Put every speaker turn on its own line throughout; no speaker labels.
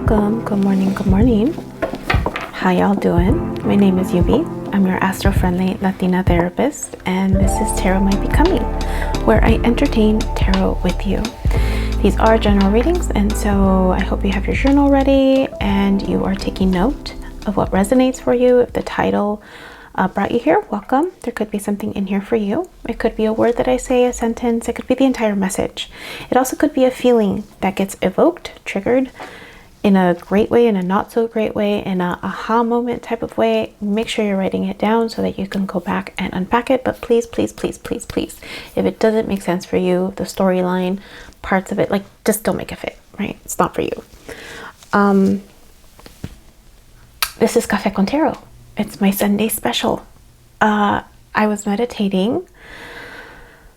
Welcome. Good morning. Good morning. How y'all doing? My name is Yubi. I'm your astro-friendly Latina therapist, and this is Tarot My Becoming, where I entertain tarot with you. These are general readings, and so I hope you have your journal ready and you are taking note of what resonates for you. If the title brought you here, welcome. There could be something in here for you. It could be a word that I say, a sentence. It could be the entire message. It also could be a feeling that gets evoked, triggered in a great way, in a not so great way, in a aha moment type of way. Make sure you're writing it down so that you can go back and unpack it. But please, please, please, please, please, if it doesn't make sense for you, the storyline, parts of it, like, just don't make it fit, right? It's not for you. This is Café con Tarot. It's my Sunday special. I was meditating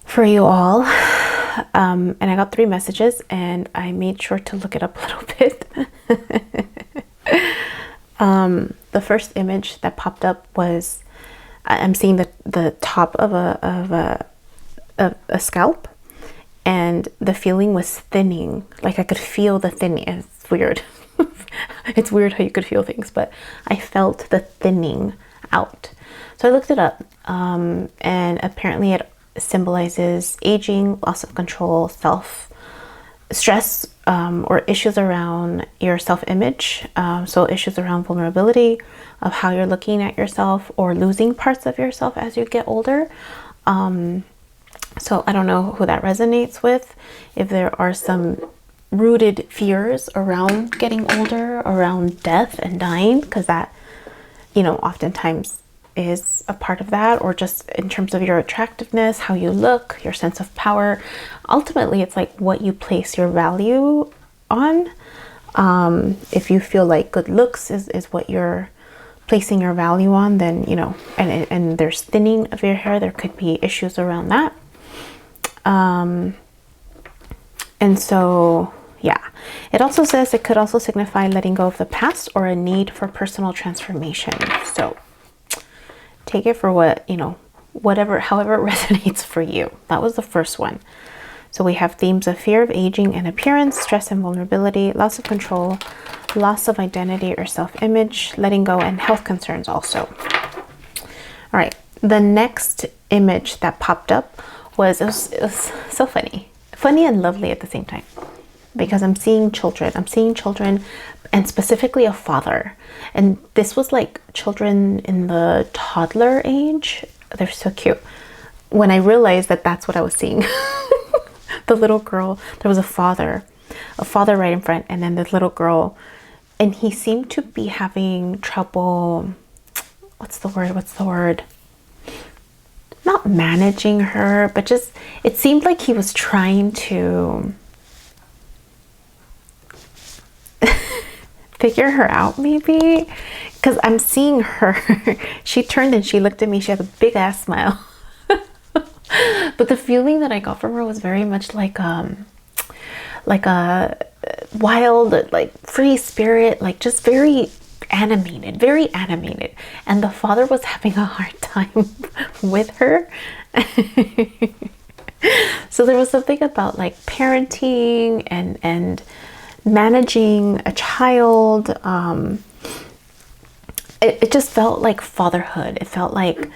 for you all, and I got 3 messages, and I made sure to look it up a little bit. The first image that popped up was I'm seeing the top of a scalp, and the feeling was thinning. Like I could feel the thinning. It's weird. It's weird how you could feel things, but I felt the thinning out. So I looked it up, and apparently it symbolizes aging, loss of control, stress, or issues around your self-image. So issues around vulnerability, of how you're looking at yourself, or losing parts of yourself as you get older. So I don't know who that resonates with. If there are some rooted fears around getting older, around death and dying, because that, oftentimes is a part of that, or just in terms of your attractiveness, how you look, your sense of power. Ultimately, it's like what you place your value on. If you feel like good looks is what you're placing your value on, then, and there's thinning of your hair, there could be issues around that. And so, yeah, it also says it could also signify letting go of the past or a need for personal transformation. So take it for what, however it resonates for you. That was the first one. So we have themes of fear of aging and appearance, stress and vulnerability, loss of control, loss of identity or self-image, letting go, and health concerns also. All right, the next image that popped up was, it was so funny and lovely at the same time, because I'm seeing children, and specifically a father. And this was like children in the toddler age. They're so cute. When I realized that that's what I was seeing, the little girl, there was a father right in front, and then this little girl, and he seemed to be having trouble, what's the word? Not managing her, but just, it seemed like he was trying to figure her out, maybe, because I'm seeing her. She turned and she looked at me. She had a big ass smile. But the feeling that I got from her was very much like a wild, like free spirit, like just very animated. And the father was having a hard time with her. So there was something about like parenting and managing a child. It just felt like fatherhood. It felt like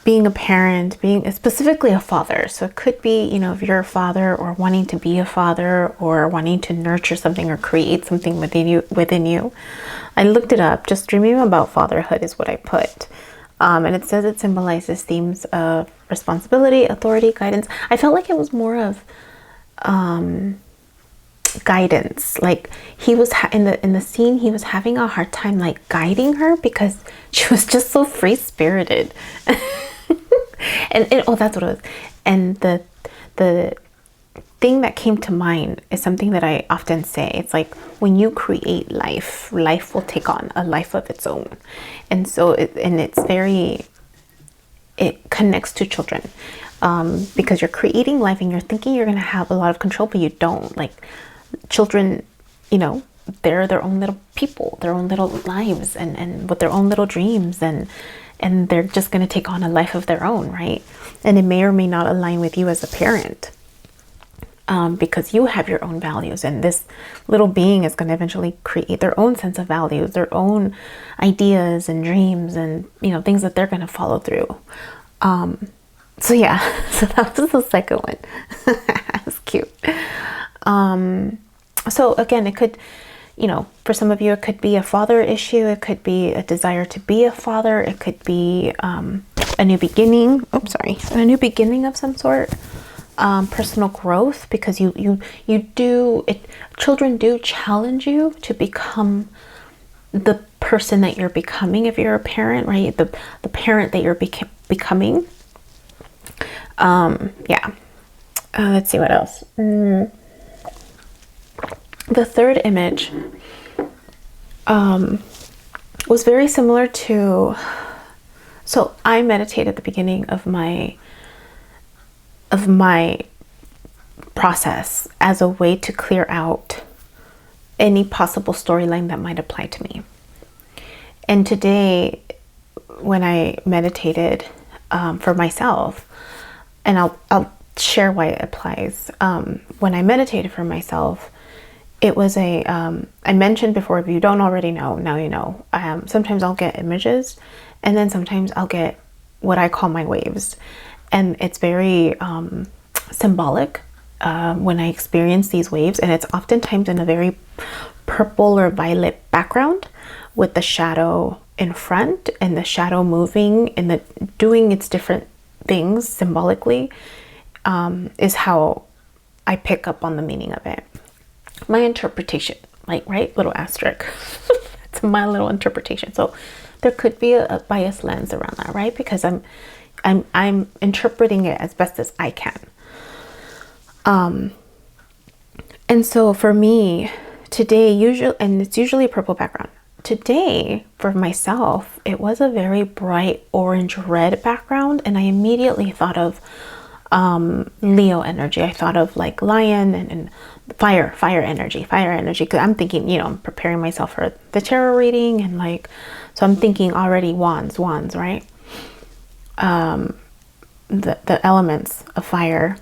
being a parent, being specifically a father. So it could be, if you're a father, or wanting to be a father, or wanting to nurture something or create something within you. I looked it up. Just dreaming about fatherhood is what I put. And it says it symbolizes themes of responsibility, authority, guidance. I felt like it was more of guidance. Like he was in the scene, he was having a hard time like guiding her, because she was just so free spirited. and oh, that's what it was. And the thing that came to mind is something that I often say. It's like when you create life will take on a life of its own. And so it connects to children, because you're creating life and you're thinking you're going to have a lot of control, but you don't. Like children, they're their own little people, their own little lives, and with their own little dreams, and they're just going to take on a life of their own, right? And it may or may not align with you as a parent. because you have your own values, and this little being is going to eventually create their own sense of values, their own ideas and dreams, and things that they're going to follow through. So yeah, so that was the second one. That's cute. So again, it could, for some of you, it could be a father issue. It could be a desire to be a father. It could be a new beginning. A new beginning of some sort. Personal growth, because children do challenge you to become the person that you're becoming if you're a parent, right? The parent that you're becoming. Yeah. Let's see what else. The third image was very similar to, so I meditate at the beginning of my process as a way to clear out any possible storyline that might apply to me. And today, when I meditated for myself, and I'll share why it applies. When I meditated for myself, it was I mentioned before, if you don't already know, now you know. Sometimes I'll get images, and then sometimes I'll get what I call my waves. And it's very symbolic when I experience these waves, and it's oftentimes in a very purple or violet background with the shadow in front, and the shadow moving and doing its different things symbolically, is how I pick up on the meaning of it. My interpretation, right, little asterisk. It's my little interpretation. So there could be a biased lens around that, right? Because I'm interpreting it as best as I can. And so for me today, it's usually a purple background. Today for myself, it was a very bright orange red background, and I immediately thought of Leo energy. I thought of like lion and fire energy. Cause I'm thinking, I'm preparing myself for the tarot reading, and so I'm thinking already wands, right? The elements of fire.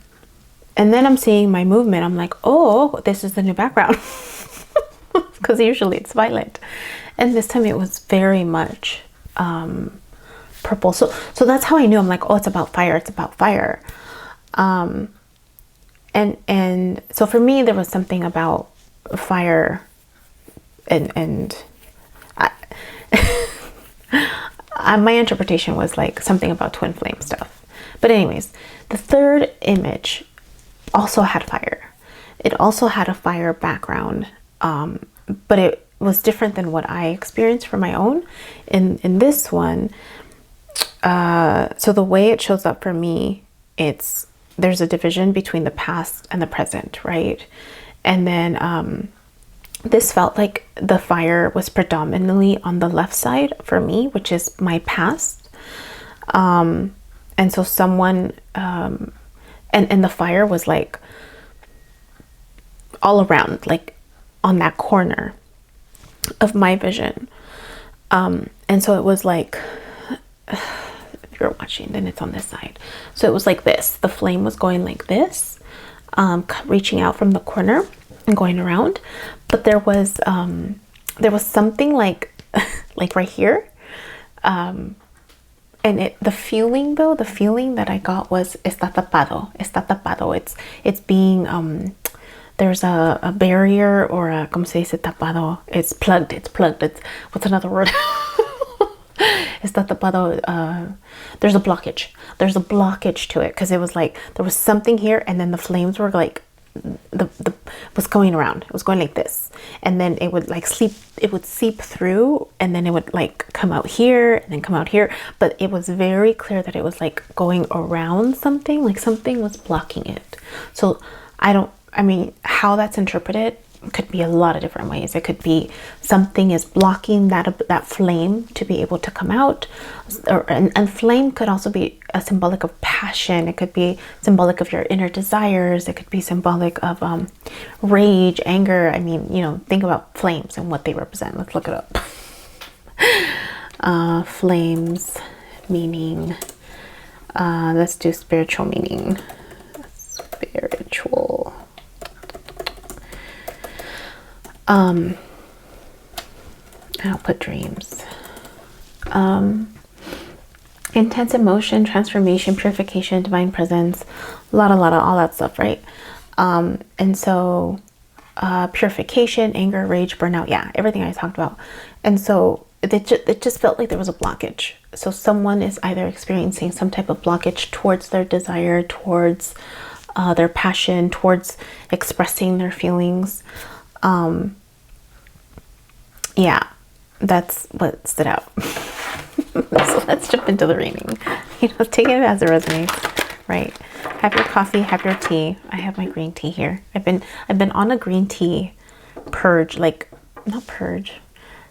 And then I'm seeing my movement. I'm like, oh, this is the new background. Because usually it's violet. And this time it was very much purple. So that's how I knew. I'm like, oh, it's about fire. And so for me, there was something about fire and my interpretation was like something about twin flame stuff. But anyways, the third image also had fire. It also had a fire background, but it was different than what I experienced for my own. In this one, so the way it shows up for me, there's a division between the past and the present, right? And then this felt like the fire was predominantly on the left side for me, which is my past. And so someone, and the fire was like all around, like on that corner of my vision. And so it was like, if you're watching, then it's on this side. So it was like this, the flame was going like this, reaching out from the corner and going around. But there was something like right here. And the feeling that I got was está tapado. It's being, there's a barrier, or a, como se dice tapado? It's plugged. What's another word? Está tapado. There's a blockage to it, because it was like there was something here, and then the flames were like was going around. It was going like this, and then it would like seep through, and then it would like come out here and then come out here. But it was very clear that it was like going around something, like something was blocking it. So I mean, how that's interpreted could be a lot of different ways. It could be something is blocking that flame to be able to come out, and flame could also be a symbolic of passion. It could be symbolic of your inner desires. It could be symbolic of rage, anger. I mean, think about flames and what they represent. Let's look it up. Flames meaning, let's do spiritual meaning. Spiritual I'll put dreams. Intense emotion, transformation, purification, divine presence, a lot of all that stuff, right? And so purification, anger, rage, burnout, yeah, everything I talked about. And so it just felt like there was a blockage. So someone is either experiencing some type of blockage towards their desire, towards their passion, towards expressing their feelings. Yeah, that's what stood out. So let's jump into the reading. You know, take it as it resonates, right? Have your coffee, have your tea. I have my green tea here. I've been on a green tea purge, like not purge,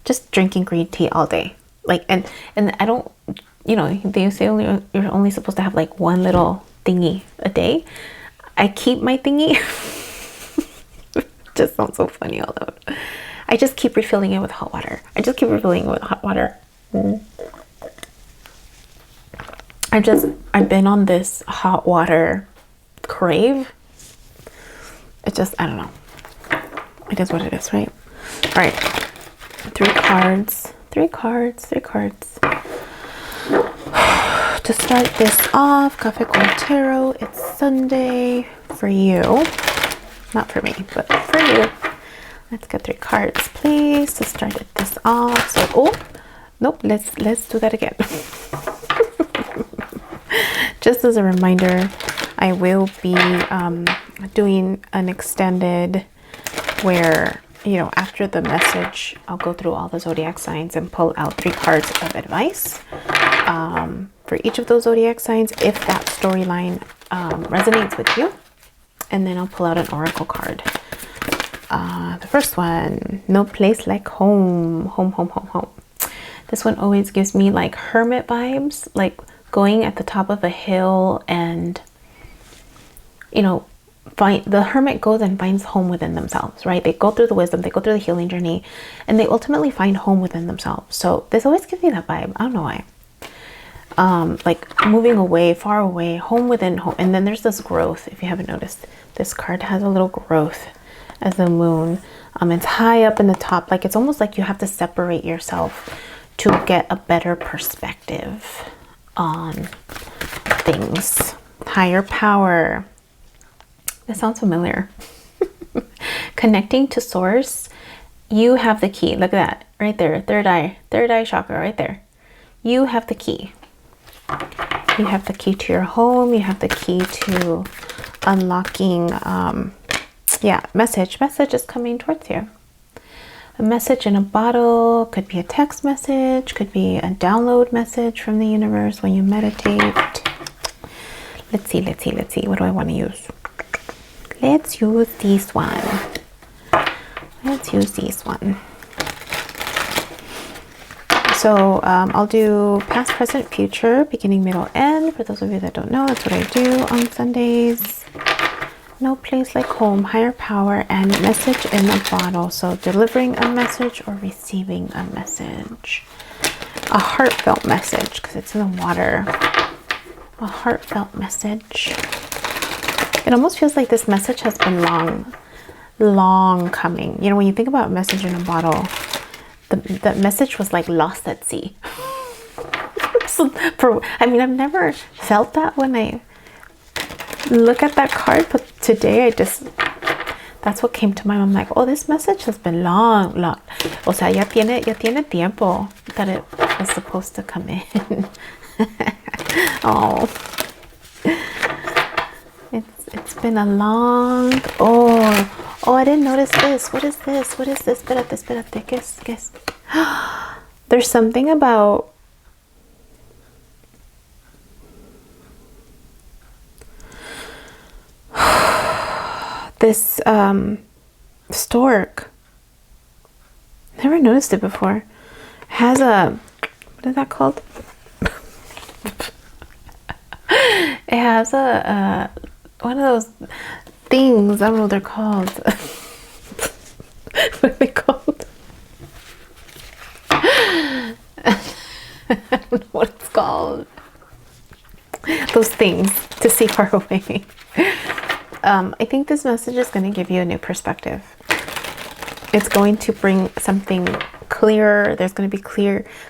just drinking green tea all day. Like and I don't, you know, they say you're only supposed to have like one little thingy a day. I keep my thingy. Just sounds so funny, although I just keep refilling it with hot water. I've been on this hot water crave. It just, I don't know. It is what it is, right? All right. 3 cards. To start this off, Capricorn Tarot, it's Sunday for you. Not for me, but for you. Let's get 3 cards, please, to start this off. So, oh, nope, let's do that again. Just as a reminder, I will be doing an extended where, you know, after the message, I'll go through all the zodiac signs and pull out 3 cards of advice for each of those zodiac signs, if that storyline resonates with you. And then I'll pull out an oracle card. The first one, no place like home. Home. This one always gives me like hermit vibes, like going at the top of a hill and, you know, the hermit goes and finds home within themselves, right? They go through the wisdom, they go through the healing journey, and they ultimately find home within themselves. So this always gives me that vibe. I don't know why. Like moving away, far away, home within home. And then there's this growth. If you haven't noticed, this card has a little growth as the moon. It's high up in the top. Like it's almost like you have to separate yourself to get a better perspective on things. Higher power. That sounds familiar. Connecting to source. You have the key. Look at that right there. Third eye chakra right there. You have the key. You have the key to your home. You have the key to unlocking, message is coming towards you. A message in a bottle, could be a text message, could be a download message from the universe when you meditate. Let's see. What do I want to use? Let's use this one. So I'll do past, present, future, beginning, middle, end. For those of you that don't know, that's what I do on Sundays. No place like home, higher power, and message in a bottle. So delivering a message or receiving a message. A heartfelt message, because it's in the water. A heartfelt message. It almost feels like this message has been long coming. You know, when you think about a message in a bottle, the message was like lost at sea. I've never felt that when I look at that card, but today that's what came to mind. I'm like, oh, this message has been long. O sea, ya tiene tiempo that it was supposed to come in. Oh, it's been a long. Oh, I didn't notice this. What is this? Espérate. ¿Qué es? There's something about this stork. Never noticed it before. Has a, what is that called? It has a one of those things. I don't know what they're called. What are they called? I don't know what it's called. Those things to see far away. I think this message is going to give you a new perspective. It's going to bring something clearer. There's going to be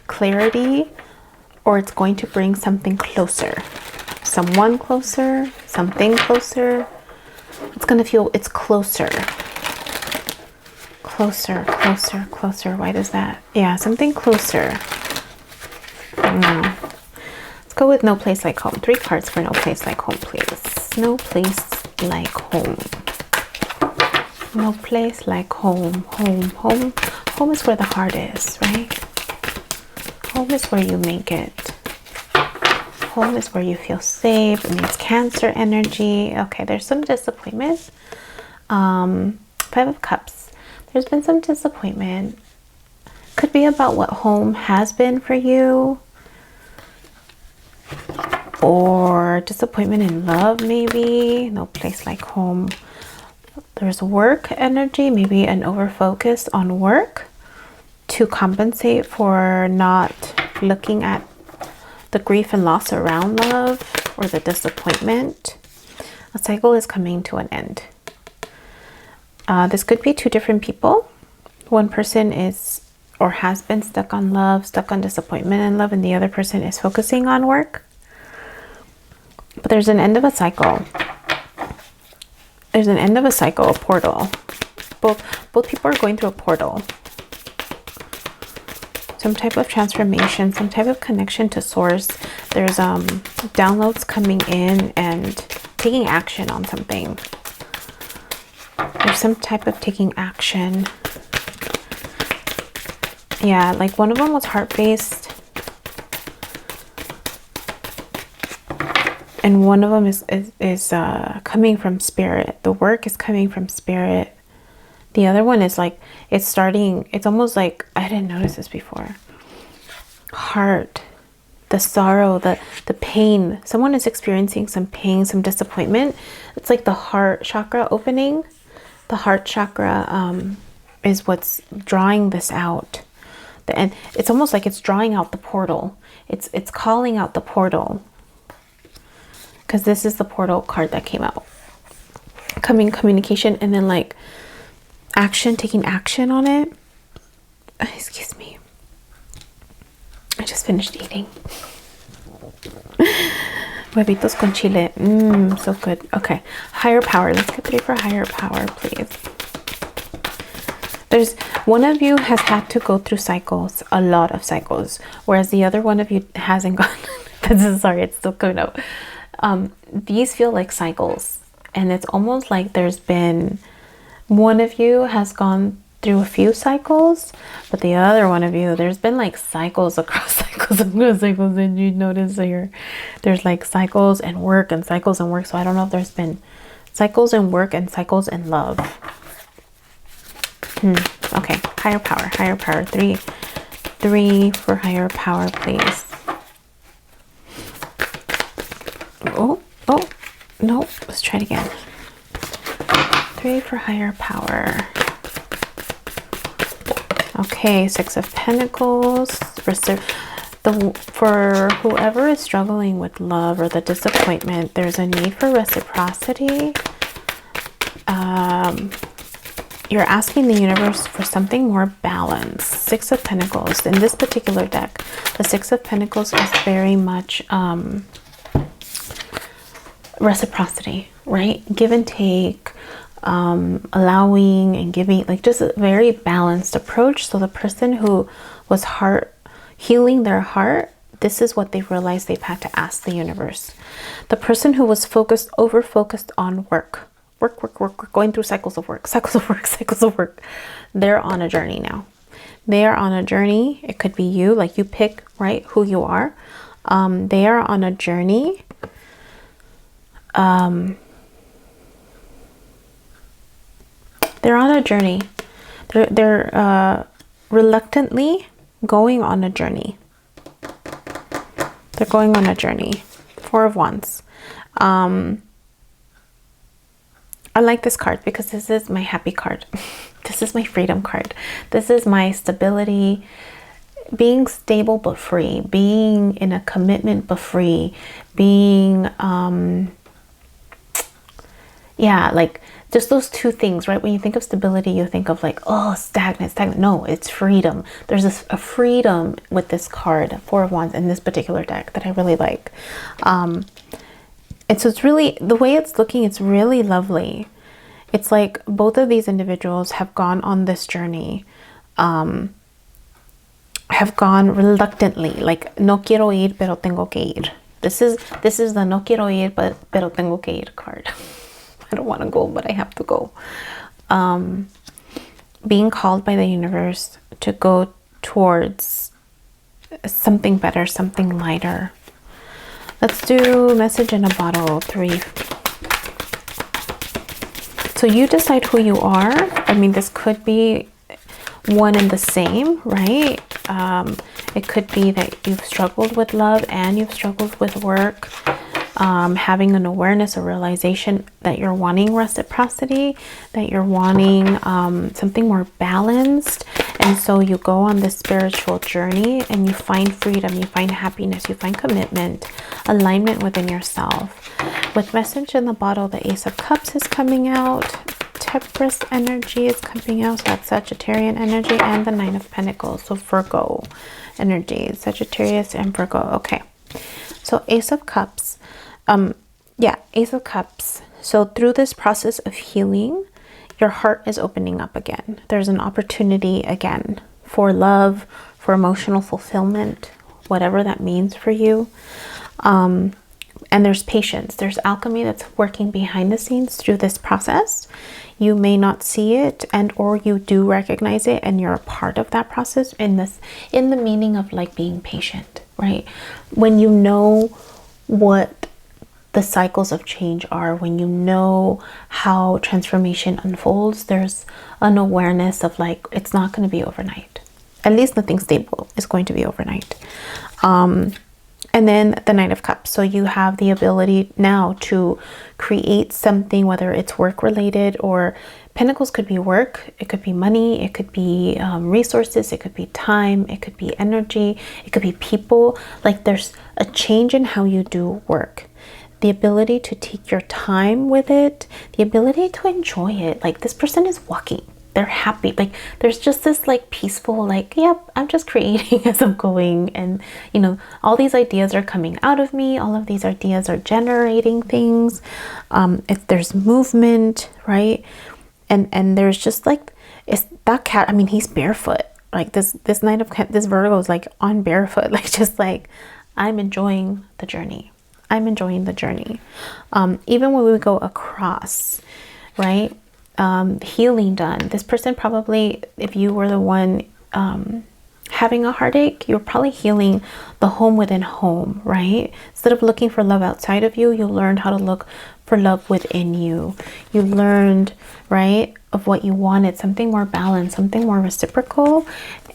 clarity, or it's going to bring something closer. Someone closer, something closer. It's going to feel it's closer. Closer, closer, closer. Why does that? Yeah, something closer. I don't know. Let's go with no place like home. 3 cards for no place like home, please. No place like home. No place like home. Home is where the heart is, right? Home is where you make it. Home is where you feel safe. It means Cancer energy. Okay, there's some disappointment. 5 of Cups. There's been some disappointment. Could be about what home has been for you. Or disappointment in love, maybe. No place like home. There's work energy, maybe an overfocus on work to compensate for not looking at the grief and loss around love or the disappointment. A cycle is coming to an end. This could be 2 different people. One person is or has been stuck on love, stuck on disappointment in love, and the other person is focusing on work. But there's an end of a cycle. There's an end of a cycle, a portal. Both people are going through a portal. Some type of transformation, some type of connection to source. There's downloads coming in and taking action on something. There's some type of taking action. Yeah, like one of them was heart-based. And one of them is coming from spirit. The work is coming from spirit. The other one is like, it's almost like, I didn't notice this before. Heart, the sorrow, the pain. Someone is experiencing some pain, some disappointment. It's like the heart chakra opening. The heart chakra is what's drawing this out. And it's almost like it's drawing out the portal. It's calling out the portal. Because this is the portal card that came out. Communication, and then like action, taking action on it. Excuse me. I just finished eating. Huevitos con chile. So good. Okay. Higher power. Let's get 3 for higher power, please. There's one of you has had to go through cycles, a lot of cycles, whereas the other one of you hasn't gone. Sorry, it's still coming out. These feel like cycles, and it's almost like there's been one of you has gone through a few cycles, but the other one of you, there's been like cycles across cycles and cycles, and you notice here there's like cycles and work and cycles and work. So I don't know if there's been cycles in work and cycles in love. Okay, higher power. 3 for higher power, please. Oh, no, let's try it again. 3 for higher power. Okay, 6 of Pentacles. For whoever is struggling with love or the disappointment, there's a need for reciprocity. You're asking the universe for something more balanced. 6 of Pentacles. In this particular deck, the 6 of Pentacles is very much reciprocity, right? Give and take, allowing and giving, like just a very balanced approach. So the person who was healing their heart, this is what they realized they've had to ask the universe. The person who was over focused on work, going through cycles of work, they're on a journey now. They are on a journey. It could be you, like you pick, right, who you are. They are on a journey. They're on a journey. They're reluctantly going on a journey. They're going on a journey. 4 of Wands. I like this card because this is my happy card. This is my freedom card. This is my stability, being stable but free, being in a commitment but free, being, yeah, like just those two things, right? When you think of stability, you think of like, oh, stagnant. No, it's freedom. There's a freedom with this card, Four of Wands, in this particular deck that I really like. And so it's really, the way it's looking, it's really lovely. It's like both of these individuals have gone on this journey, have gone reluctantly, like no quiero ir, pero tengo que ir. This is the no quiero ir, pero tengo que ir card. I don't want to go, but I have to go. Being called by the universe to go towards something better, something lighter. Let's do message in a bottle 3. So you decide who you are. I mean, this could be one and the same, right? It could be that you've struggled with love and you've struggled with work. Having an awareness or realization that you're wanting reciprocity, that you're wanting something more balanced. And so you go on this spiritual journey and you find freedom, you find happiness, you find commitment, alignment within yourself. With message in the bottle, the Ace of Cups is coming out. Temperance energy is coming out. So that's Sagittarian energy, and the Nine of Pentacles. So Virgo energy, Sagittarius and Virgo. Okay. So Ace of Cups. Yeah, Ace of Cups. So through this process of healing, your heart is opening up again. There's an opportunity again for love, for emotional fulfillment, whatever that means for you. And there's patience. There's alchemy that's working behind the scenes through this process. You may not see it, and or you do recognize it, and you're a part of that process in the meaning of like being patient, right? When you know what the cycles of change are, when you know how transformation unfolds, there's an awareness of like, it's not going to be overnight. At least nothing stable is going to be overnight. And then the Knight of Cups. So you have the ability now to create something, whether it's work related, or Pentacles could be work, it could be money, it could be resources, it could be time, it could be energy, it could be people. Like there's a change in how you do work. The ability to take your time with it, the ability to enjoy it. Like this person is walking, they're happy. Like there's just this like peaceful, like, yep, I'm just creating as I'm going. And you know, all these ideas are coming out of me. All of these ideas are generating things. If there's movement, right? And there's just like, it's that cat, I mean, he's barefoot. Like this Knight of this Virgo is like on barefoot, like just like, I'm enjoying the journey. I'm enjoying the journey. Even when we go across, right? Healing done. This person probably, if you were the one having a heartache, you're probably healing the home within home, right? Instead of looking for love outside of you, you learned how to look for love within you. You learned, right, of what you wanted, something more balanced, something more reciprocal,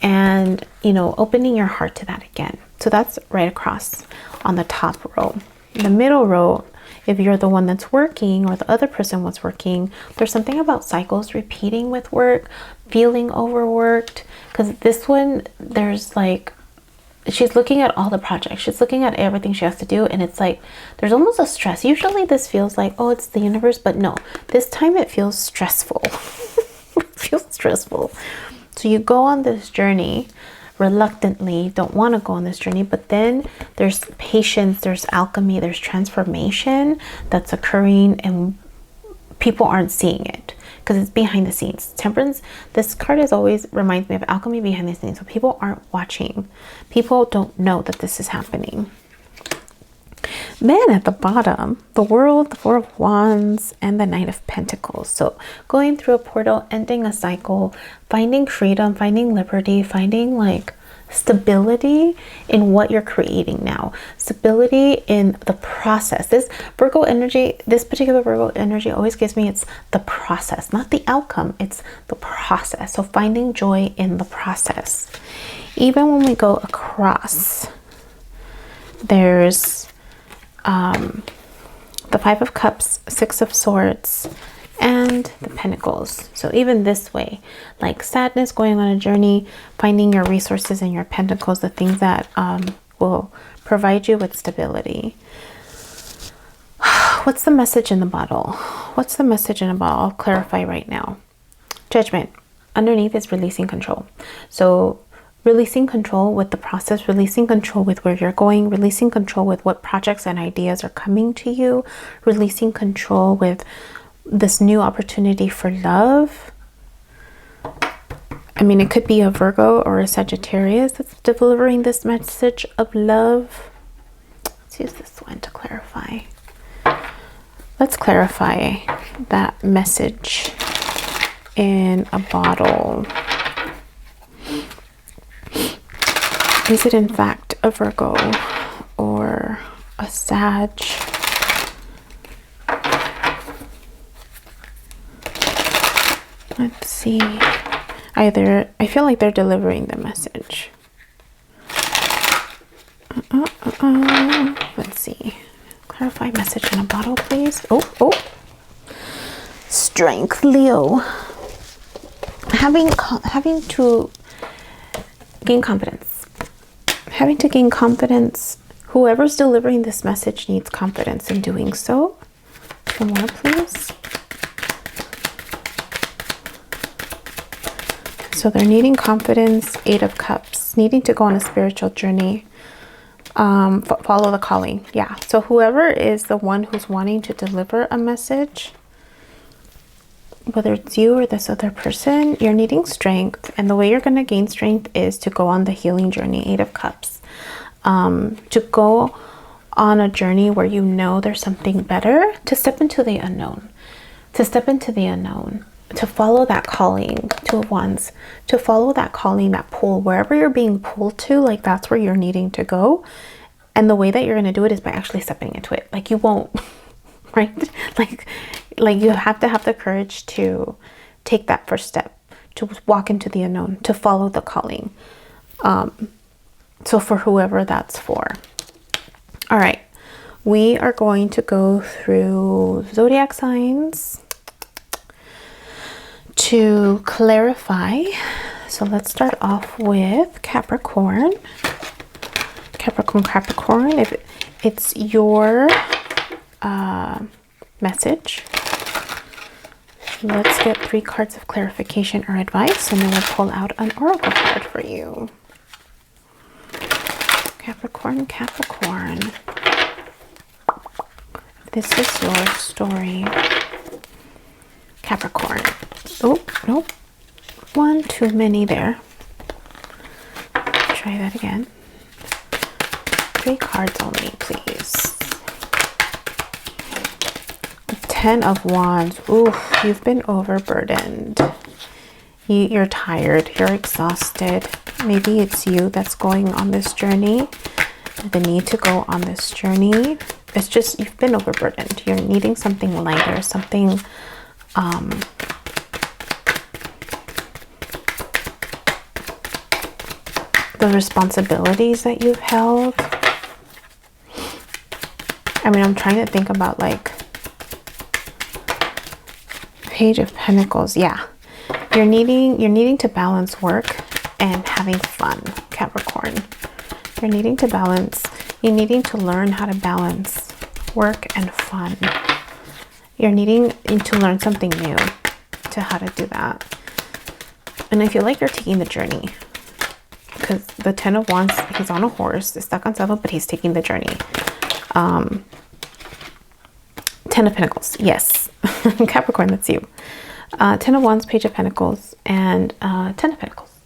and, you know, opening your heart to that again. So that's right across on the top row. In the middle row, if you're the one that's working or the other person was working, there's something about cycles repeating with work, feeling overworked. Because this one, there's like, she's looking at all the projects. She's looking at everything she has to do. And it's like, there's almost a stress. Usually this feels like, oh, it's the universe. But no, this time it feels stressful. It feels stressful. So you go on this journey reluctantly, don't want to go on this journey, but then there's patience, there's alchemy, there's transformation that's occurring, and people aren't seeing it because it's behind the scenes. Temperance, this card is always reminds me of alchemy behind the scenes. So people aren't watching, people don't know that this is happening. Then at the bottom, the World, the Four of Wands, and the Knight of Pentacles. So going through a portal, ending a cycle, finding freedom, finding liberty, finding like stability in what you're creating now. Stability in the process. This Virgo energy, this particular Virgo energy always gives me, it's the process, not the outcome. It's the process. So finding joy in the process. Even when we go across, there's the Five of Cups, Six of Swords, and the Pentacles. So even this way, like sadness, going on a journey, finding your resources and your Pentacles, the things that will provide you with stability. What's the message in the bottle? What's the message in a bottle? I'll clarify right now. Judgment. Underneath is releasing control. So releasing control with the process, releasing control with where you're going, releasing control with what projects and ideas are coming to you, releasing control with this new opportunity for love. I mean, it could be a Virgo or a Sagittarius that's delivering this message of love. Let's use this one to clarify. Let's clarify that message in a bottle. Is it in fact a Virgo or a Sag? Let's see. Either, I feel like they're delivering the message. Let's see. Clarify message in a bottle, please. Oh. Strength, Leo. Having to gain confidence. Having to gain confidence. Whoever's delivering this message needs confidence in doing so. Some more, please. So they're needing confidence. 8 of Cups. Needing to go on a spiritual journey. Follow the calling. Yeah. So whoever is the one who's wanting to deliver a message, whether it's you or this other person, you're needing strength. And the way you're going to gain strength is to go on the healing journey. 8 of Cups. To go on a journey where you know there's something better, to step into the unknown. To step into the unknown. To follow that calling. 2 of Wands. To follow that calling, that pull. Wherever you're being pulled to, like that's where you're needing to go. And the way that you're going to do it is by actually stepping into it. Like you won't, right? Like you have to have the courage to take that first step, to walk into the unknown, to follow the calling. So for whoever that's for. All right. We are going to go through zodiac signs to clarify. So let's start off with Capricorn. Capricorn. If it's your message, let's get 3 cards of clarification or advice, and then we'll pull out an oracle card for you. Capricorn. If this is your story, Capricorn. Oh, nope. 1 too many there. Try that again. 3 cards only, please. 10 of Wands. Ooh, you've been overburdened. You're tired. You're exhausted. Maybe it's you that's going on this journey. The need to go on this journey. It's just you've been overburdened. You're needing something lighter, something the responsibilities that you've held. I mean, I'm trying to think about like Page of Pentacles. Yeah, you're needing to balance work and having fun, Capricorn. You're needing to balance. You're needing to learn how to balance work and fun. You're needing to learn something new to how to do that. And I feel like you're taking the journey. Because the 10 of Wands, he's on a horse, is stuck on 7, but he's taking the journey. 10 of Pentacles, yes. Capricorn, that's you. 10 of Wands, Page of Pentacles, and 10 of Pentacles.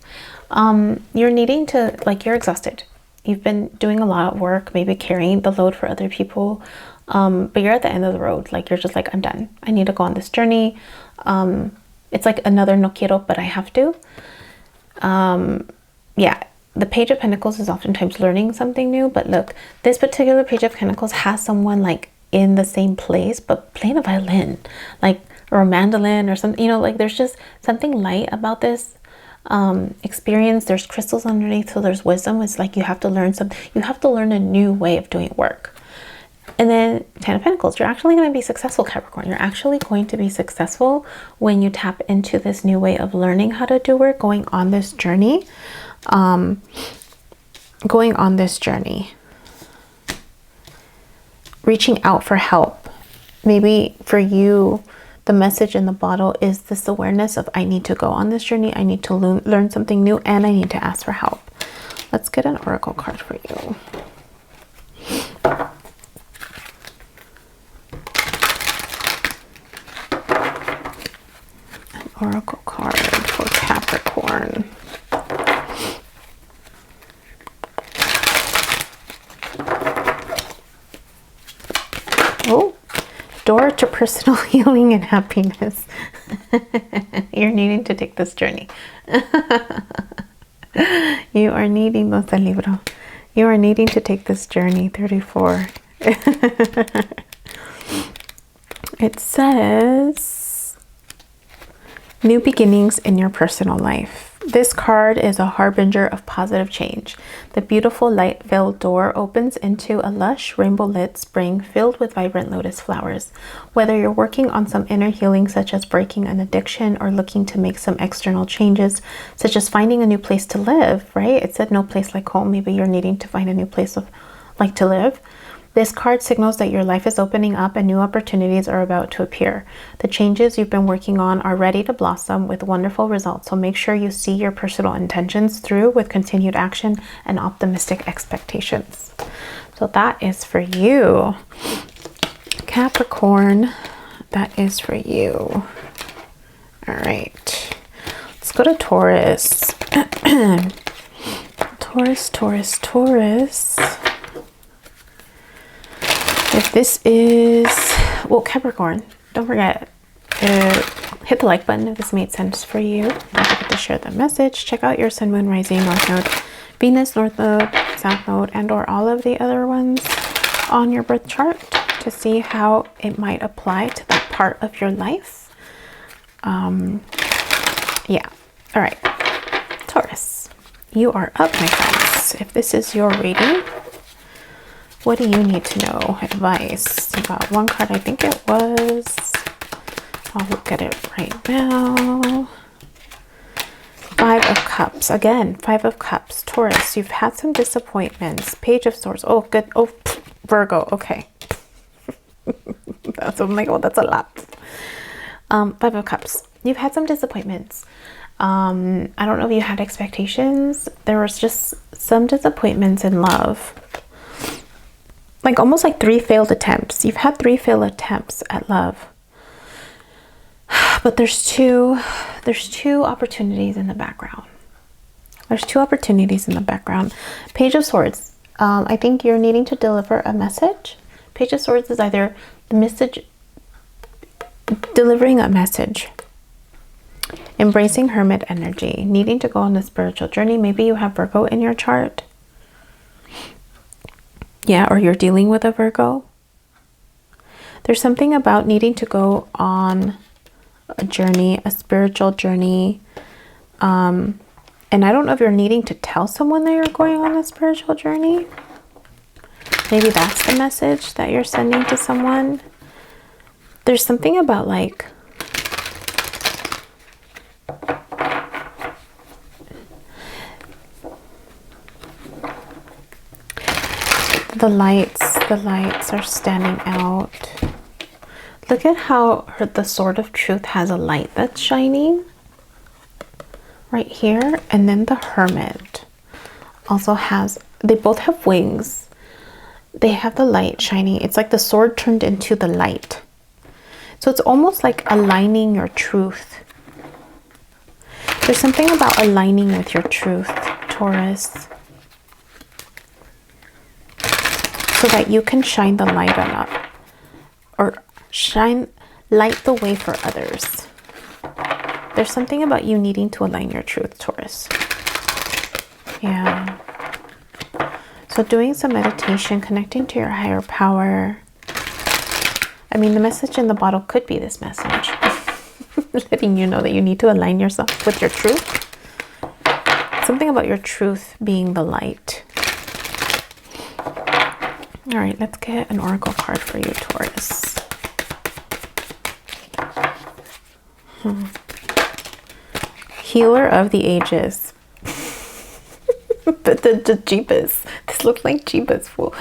You're needing to, like, you're exhausted. You've been doing a lot of work, maybe carrying the load for other people. But you're at the end of the road. Like, you're just like, I'm done. I need to go on this journey. It's like another no quiero, but I have to. Yeah, the Page of Pentacles is oftentimes learning something new, but look, this particular Page of Pentacles has someone like in the same place, but playing a violin, like, or a mandolin or something, you know, like there's just something light about this experience. There's crystals underneath, so there's wisdom. It's like you have to learn something. You have to learn a new way of doing work. And then 10 of Pentacles, you're actually going to be successful, Capricorn. You're actually going to be successful when you tap into this new way of learning how to do work, going on this journey. Going on this journey. Reaching out for help. Maybe for you, the message in the bottle is this awareness of I need to go on this journey, I need to learn something new, and I need to ask for help. Let's get an oracle card for you. An oracle card for Capricorn. Oh, door to personal healing and happiness. You're needing to take this journey. You are needing those libro. You are needing to take this journey. 34. It says new beginnings in your personal life. This card is a harbinger of positive change. The beautiful light-veiled door opens into a lush, rainbow-lit spring filled with vibrant lotus flowers. Whether you're working on some inner healing, such as breaking an addiction, or looking to make some external changes, such as finding a new place to live, right? It said no place like home. Maybe you're needing to find a new place of like to live. This card signals that your life is opening up and new opportunities are about to appear. The changes you've been working on are ready to blossom with wonderful results, so make sure you see your personal intentions through with continued action and optimistic expectations. So that is for you, Capricorn. That is for you. All right. Let's go to Taurus. Taurus. If this is, well, Capricorn, don't forget, hit the like button if this made sense for you. Don't forget to share the message. Check out your Sun, Moon, Rising, North Node, Venus, North Node, South Node, and or all of the other ones on your birth chart to see how it might apply to that part of your life. Yeah. All right. Taurus, you are up, my friends. If this is your reading, what do you need to know? Advice. You got one card. I think it was. I'll look at it right now. 5 of Cups. Again, 5 of Cups. Taurus, you've had some disappointments. Page of Swords. Oh, good. Oh, Virgo. Okay. I'm like, oh, that's a lot. 5 of Cups. You've had some disappointments. I don't know if you had expectations. There was just some disappointments in love. Like almost like 3 failed attempts. You've had 3 failed attempts at love. But there's two opportunities in the background. There's 2 opportunities in the background. Page of Swords. I think you're needing to deliver a message. Page of Swords is either the message, delivering a message, embracing hermit energy, needing to go on a spiritual journey. Maybe you have Virgo in your chart. Yeah, or you're dealing with a Virgo. There's something about needing to go on a journey, a spiritual journey. And I don't know if you're needing to tell someone that you're going on a spiritual journey. Maybe that's the message that you're sending to someone. There's something about like the lights are standing out. Look at how the Sword of Truth has a light that's shining right here, and then the Hermit also has, they both have wings. They have the light shining. It's like the sword turned into the light. So it's almost like aligning your truth. There's something about aligning with your truth, Taurus, so that you can shine the light on up, or light the way for others. There's something about you needing to align your truth, Taurus. Yeah. So doing some meditation, connecting to your higher power. I mean, the message in the bottle could be this message. Letting you know that you need to align yourself with your truth. Something about your truth being the light. All right, let's get an oracle card for you, Taurus. Healer of the ages. But the Jeebus. This looks like Jeebus, fool.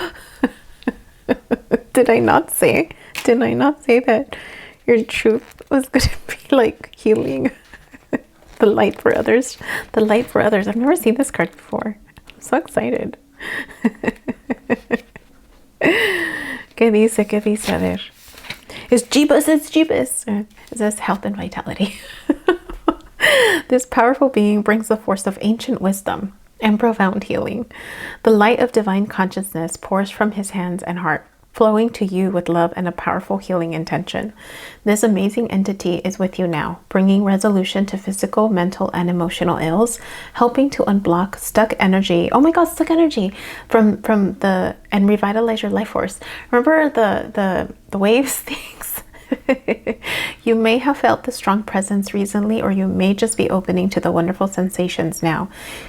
Did I not say that Your truth was going to be like healing. The light for others. The light for others. I've never seen this card before. I'm so excited. ¿Qué dice? ¿Qué dice? A ver. It's Jeebus. It's Jeebus. It says health and vitality. This powerful being brings the force of ancient wisdom and profound healing. The light of divine consciousness pours from his hands and heart, flowing to you with love and a powerful healing intention. This amazing entity is with you now, bringing resolution to physical, mental, and emotional ills, helping to unblock stuck energy. Oh my God, stuck energy from the and revitalize your life force. Remember the waves things? You may have felt the strong presence recently, or you may just be opening to the wonderful sensations now.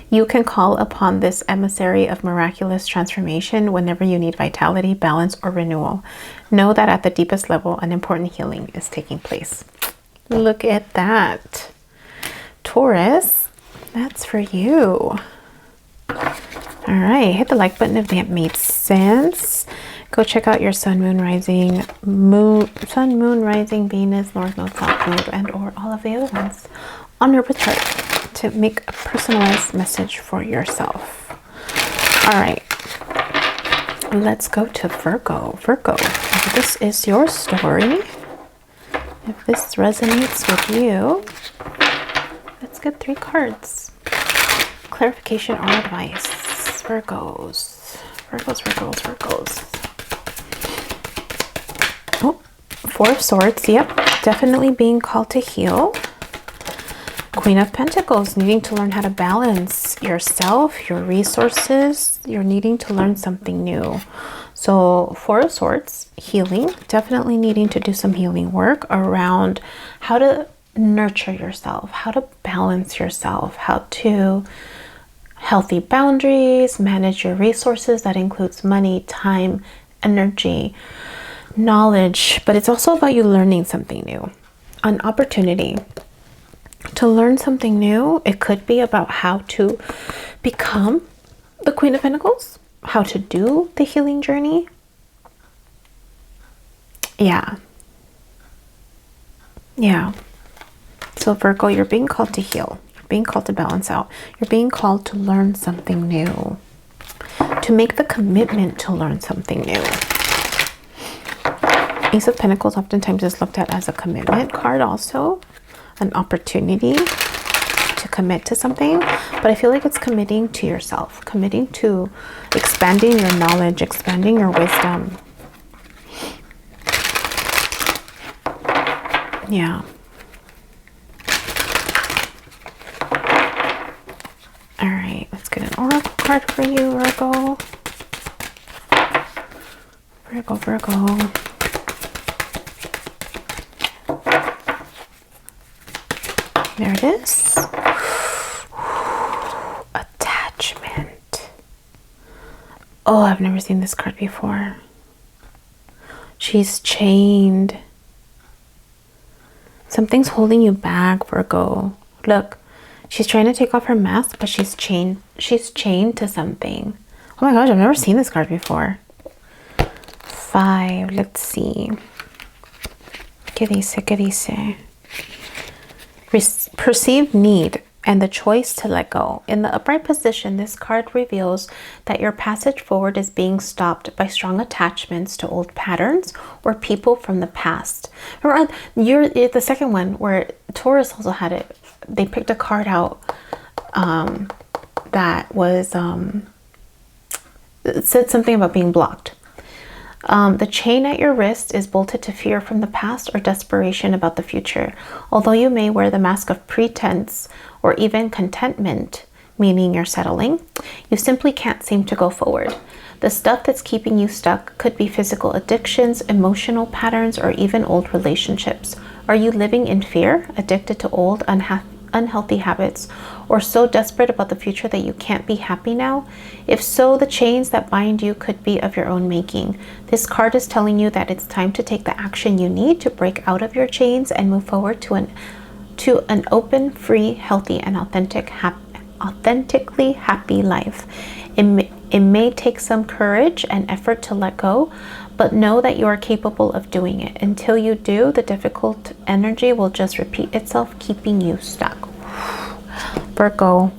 You can call upon this emissary of miraculous transformation whenever you need vitality, balance, or renewal. Know that at the deepest level, an important healing is taking place. Look at that. Taurus, that's for you. All right, hit the like button if that made sense. Go check out your sun, moon, rising, Venus, north node, south node, and or all of the other ones on your birth chart to make a personalized message for yourself. All right, let's go to Virgo. Virgo, if this is your story, if this resonates with you, let's get 3 cards. Clarification or advice. Virgos. Oh, 4 of Swords. Yep, definitely being called to heal. Queen of Pentacles, needing to learn how to balance yourself, your resources. You're needing to learn something new. So 4 of Swords, healing, definitely needing to do some healing work around how to nurture yourself, how to balance yourself, how to healthy boundaries, manage your resources. That includes money, time, energy, knowledge, but it's also about you learning something new, an opportunity to learn something new. It could be about how to become the Queen of Pentacles, how to do the healing journey. Yeah. So Virgo, you're being called to heal. You're being called to balance out. You're being called to learn something new, to make the commitment to learn something new. Ace of Pentacles oftentimes is looked at as a commitment card also, an opportunity to commit to something, but I feel like it's committing to yourself, committing to expanding your knowledge, expanding your wisdom. Yeah. All right, let's get an oracle card for you, Virgo. Virgo. There it is. Attachment. Oh, I've never seen this card before. She's chained. Something's holding you back, Virgo. Look, she's trying to take off her mask, but she's chained. She's chained to something. Oh my gosh, I've never seen this card before. 5. Let's see. ¿Qué dice? Perceived need and the choice to let go. In the upright position, this card reveals that your passage forward is being stopped by strong attachments to old patterns or people from the past. Remember, you're the second one where Taurus also had it. They picked a card out that was it said something about being blocked. The chain at your wrist is bolted to fear from the past or desperation about the future. Although you may wear the mask of pretense or even contentment, meaning you're settling, you simply can't seem to go forward. The stuff that's keeping you stuck could be physical addictions, emotional patterns, or even old relationships. Are you living in fear, addicted to old, unhealthy habits, or so desperate about the future that you can't be happy now? If so, the chains that bind you could be of your own making. This card is telling you that it's time to take the action you need to break out of your chains and move forward to an open, free, healthy, and authentically happy life. It may take some courage and effort to let go, but know that you are capable of doing it. Until you do, the difficult energy will just repeat itself, keeping you stuck. Virgo,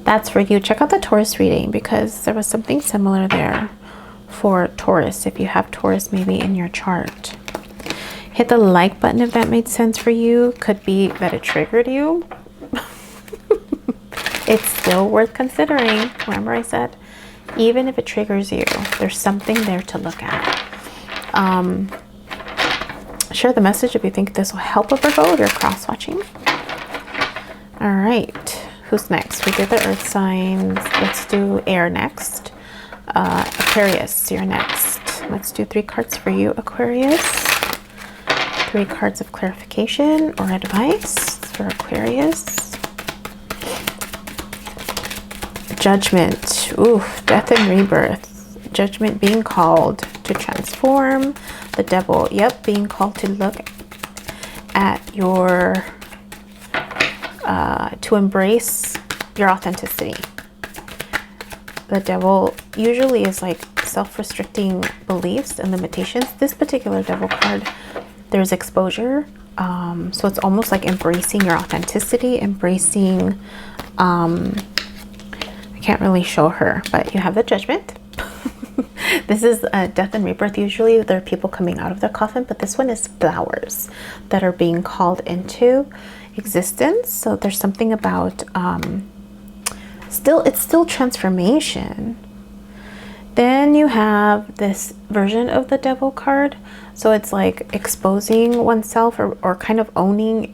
that's for you. Check out the Taurus reading, because there was something similar there for Taurus, if you have Taurus maybe in your chart. Hit the like button if that made sense for you. Could be that it triggered you. It's still worth considering. Remember I said, even if it triggers you, there's something there to look at. Share the message if you think this will help a Virgo if you're cross-watching. All right, who's next? We did the earth signs. Let's do air next. Aquarius, you're next. Let's do 3 cards for you, Aquarius. 3 cards of clarification or advice for Aquarius. Judgment. Ooh, death and rebirth. Judgment, being called to transform. The devil, yep, being called to look at your, to embrace your authenticity. The devil usually is like self-restricting beliefs and limitations. This particular devil card, there's exposure. So it's almost like embracing your authenticity, embracing, I can't really show her, but you have the judgment. This is death and rebirth. Usually there are people coming out of their coffin, but this one is flowers that are being called into existence. So there's something about, it's still transformation. Then you have this version of the devil card. So it's like exposing oneself or kind of owning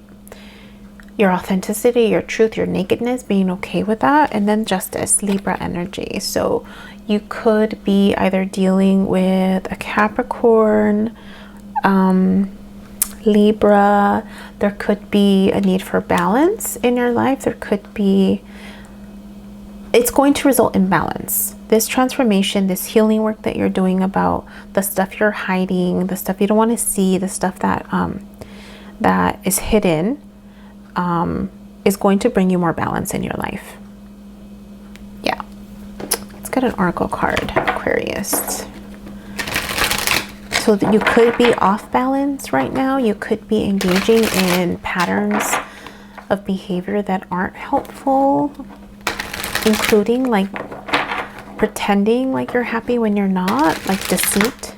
your authenticity, your truth, your nakedness, being okay with that. And then justice, Libra energy. So you could be either dealing with a Capricorn, Libra. There could be a need for balance in your life. There could be, it's going to result in balance. This transformation, this healing work that you're doing about the stuff you're hiding, the stuff you don't want to see, the stuff that that is hidden, is going to bring you more balance in your life. Yeah. Let's get an oracle card, Aquarius. So that you could be off balance right now. You could be engaging in patterns of behavior that aren't helpful, including like pretending like you're happy when you're not, like deceit.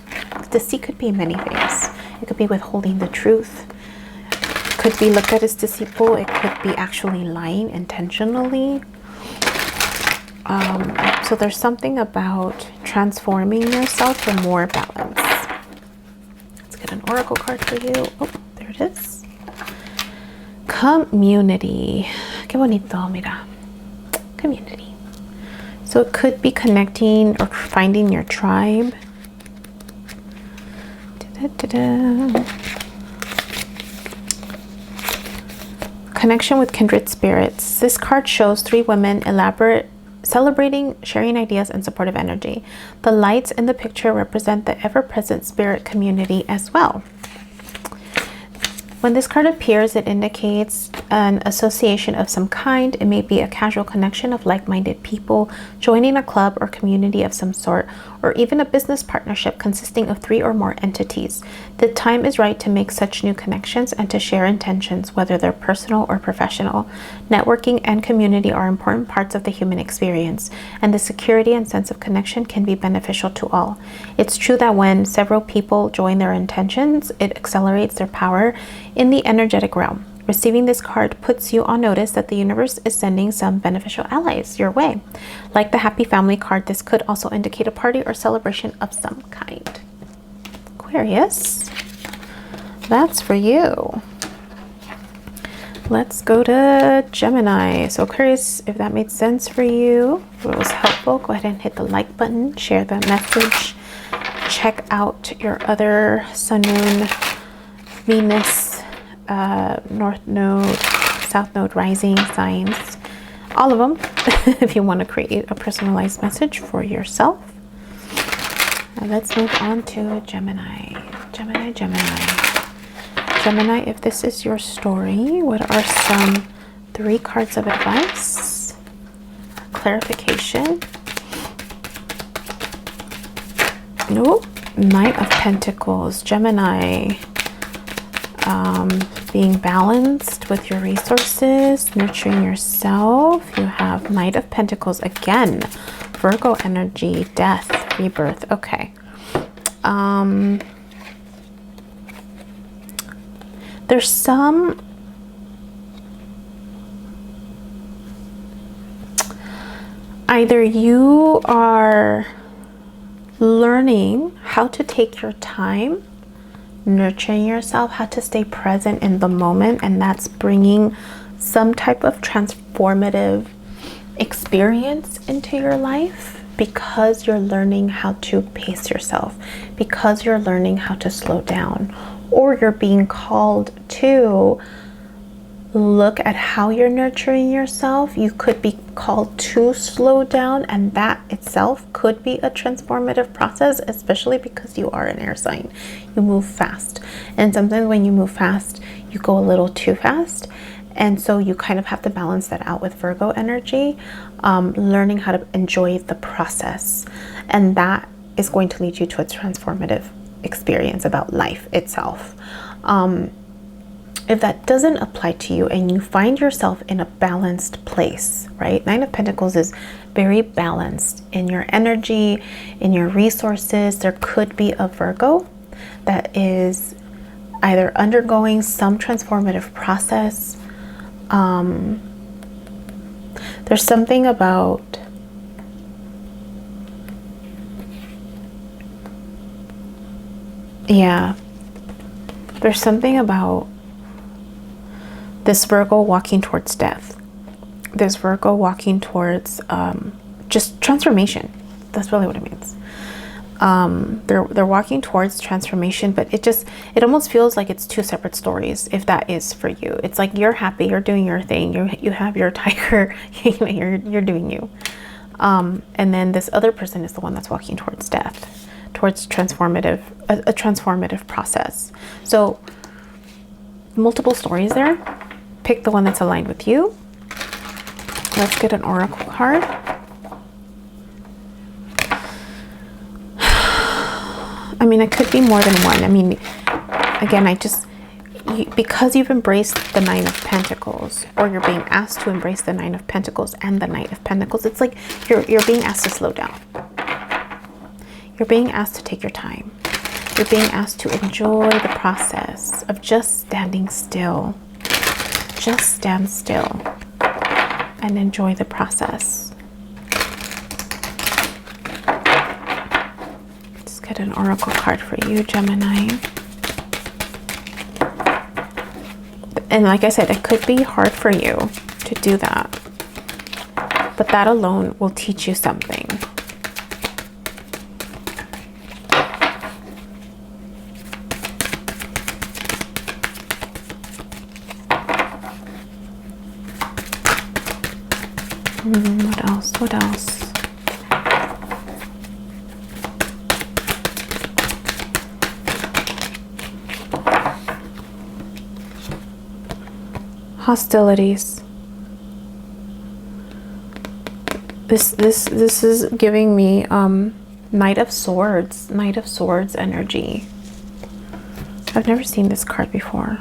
Deceit could be many things. It could be withholding the truth. Could be looked at as deceitful. It could be actually lying intentionally. So there's something about transforming yourself for more balance. Let's get an oracle card for you. Oh, there it is. Community. Qué bonito, mira. Community. So it could be connecting or finding your tribe. Connection with kindred spirits. This card shows 3 women celebrating, sharing ideas, and supportive energy. The lights in the picture represent the ever-present spirit community as well. When this card appears, it indicates an association of some kind. It may be a casual connection of like-minded people, joining a club or community of some sort, or even a business partnership consisting of 3 or more entities. The time is right to make such new connections and to share intentions, whether they're personal or professional. Networking and community are important parts of the human experience, and the security and sense of connection can be beneficial to all. It's true that when several people join their intentions, it accelerates their power in the energetic realm. Receiving this card puts you on notice that the universe is sending some beneficial allies your way. Like the happy family card, this could also indicate a party or celebration of some kind. Aquarius, that's for you. Let's go to Gemini. So Aquarius, if that made sense for you, if it was helpful, go ahead and hit the like button, share the message, check out your other Sun, Moon, Venus, North Node, South Node, rising signs, all of them, if you want to create a personalized message for yourself. Now let's move on to Gemini. Gemini, if this is your story, what are some 3 cards of advice, clarification? Nope. Knight of Pentacles, Gemini, being balanced with your resources, nurturing yourself. You have Knight of Pentacles again, Virgo energy, death, rebirth. Okay. There's some either you are learning how to take your time, nurturing yourself, how to stay present in the moment, and that's bringing some type of transformative experience into your life because you're learning how to pace yourself, because you're learning how to slow down, or you're being called to look at how you're nurturing yourself. You could be called to slow down, and that itself could be a transformative process, especially because you are an air sign. You move fast, and sometimes when you move fast, you go a little too fast, and so you kind of have to balance that out with Virgo energy, learning how to enjoy the process, and that is going to lead you to a transformative experience about life itself. If that doesn't apply to you and you find yourself in a balanced place, right? Nine of Pentacles is very balanced in your energy, in your resources. There could be a Virgo that is either undergoing some transformative process. There's something about there's something about this Virgo walking towards death. This Virgo walking towards just transformation. That's really what it means. They're walking towards transformation, but it almost feels like it's two separate stories, if that is for you. It's like you're happy, you're doing your thing, you have your tiger, you're doing you. And then this other person is the one that's walking towards death, towards a transformative process. So multiple stories there. Pick the one that's aligned with you. Let's get an oracle card. I mean, it could be more than one. I mean, again, because you've embraced the Nine of Pentacles, or you're being asked to embrace the Nine of Pentacles and the Knight of Pentacles, it's like you're being asked to slow down. You're being asked to take your time. You're being asked to enjoy the process of just standing still. Just stand still and enjoy the process. Let's get an oracle card for you, Gemini. And like I said, it could be hard for you to do that, but that alone will teach you something. What else? Hostilities. This is giving me Knight of Swords energy. I've never seen this card before.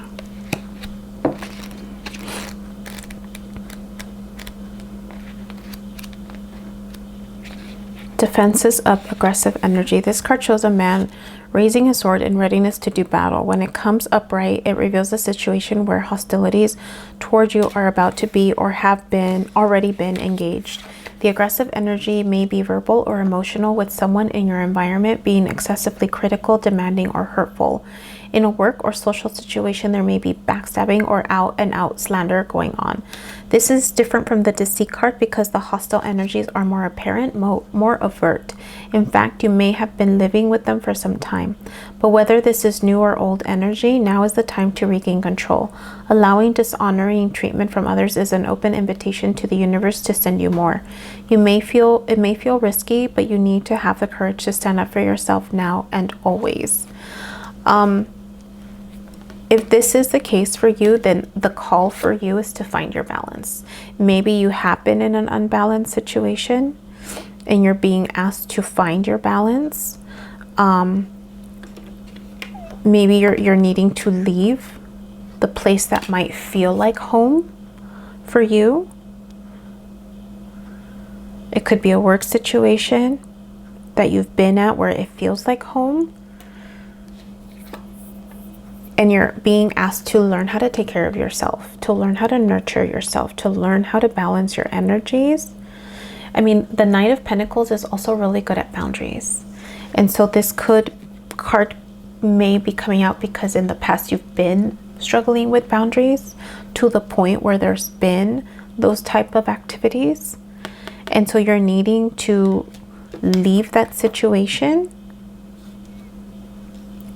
Defenses up, aggressive energy. This card shows a man raising his sword in readiness to do battle. When it comes upright, it reveals a situation where hostilities toward you are about to be or have already been engaged. The aggressive energy may be verbal or emotional, with someone in your environment being excessively critical, demanding, or hurtful. In a work or social situation, there may be backstabbing or out-and-out slander going on. This is different from the deceit card because the hostile energies are more apparent, more overt. In fact, you may have been living with them for some time. But whether this is new or old energy, now is the time to regain control. Allowing dishonoring treatment from others is an open invitation to the universe to send you more. It may feel risky, but you need to have the courage to stand up for yourself now and always. If this is the case for you, then the call for you is to find your balance. Maybe you have been in an unbalanced situation and you're being asked to find your balance. maybe you're needing to leave the place that might feel like home for you. It could be a work situation that you've been at where it feels like home, and you're being asked to learn how to take care of yourself, to learn how to nurture yourself, to learn how to balance your energies. I mean, the Knight of Pentacles is also really good at boundaries. And so this card may be coming out because in the past you've been struggling with boundaries to the point where there's been those type of activities. And so you're needing to leave that situation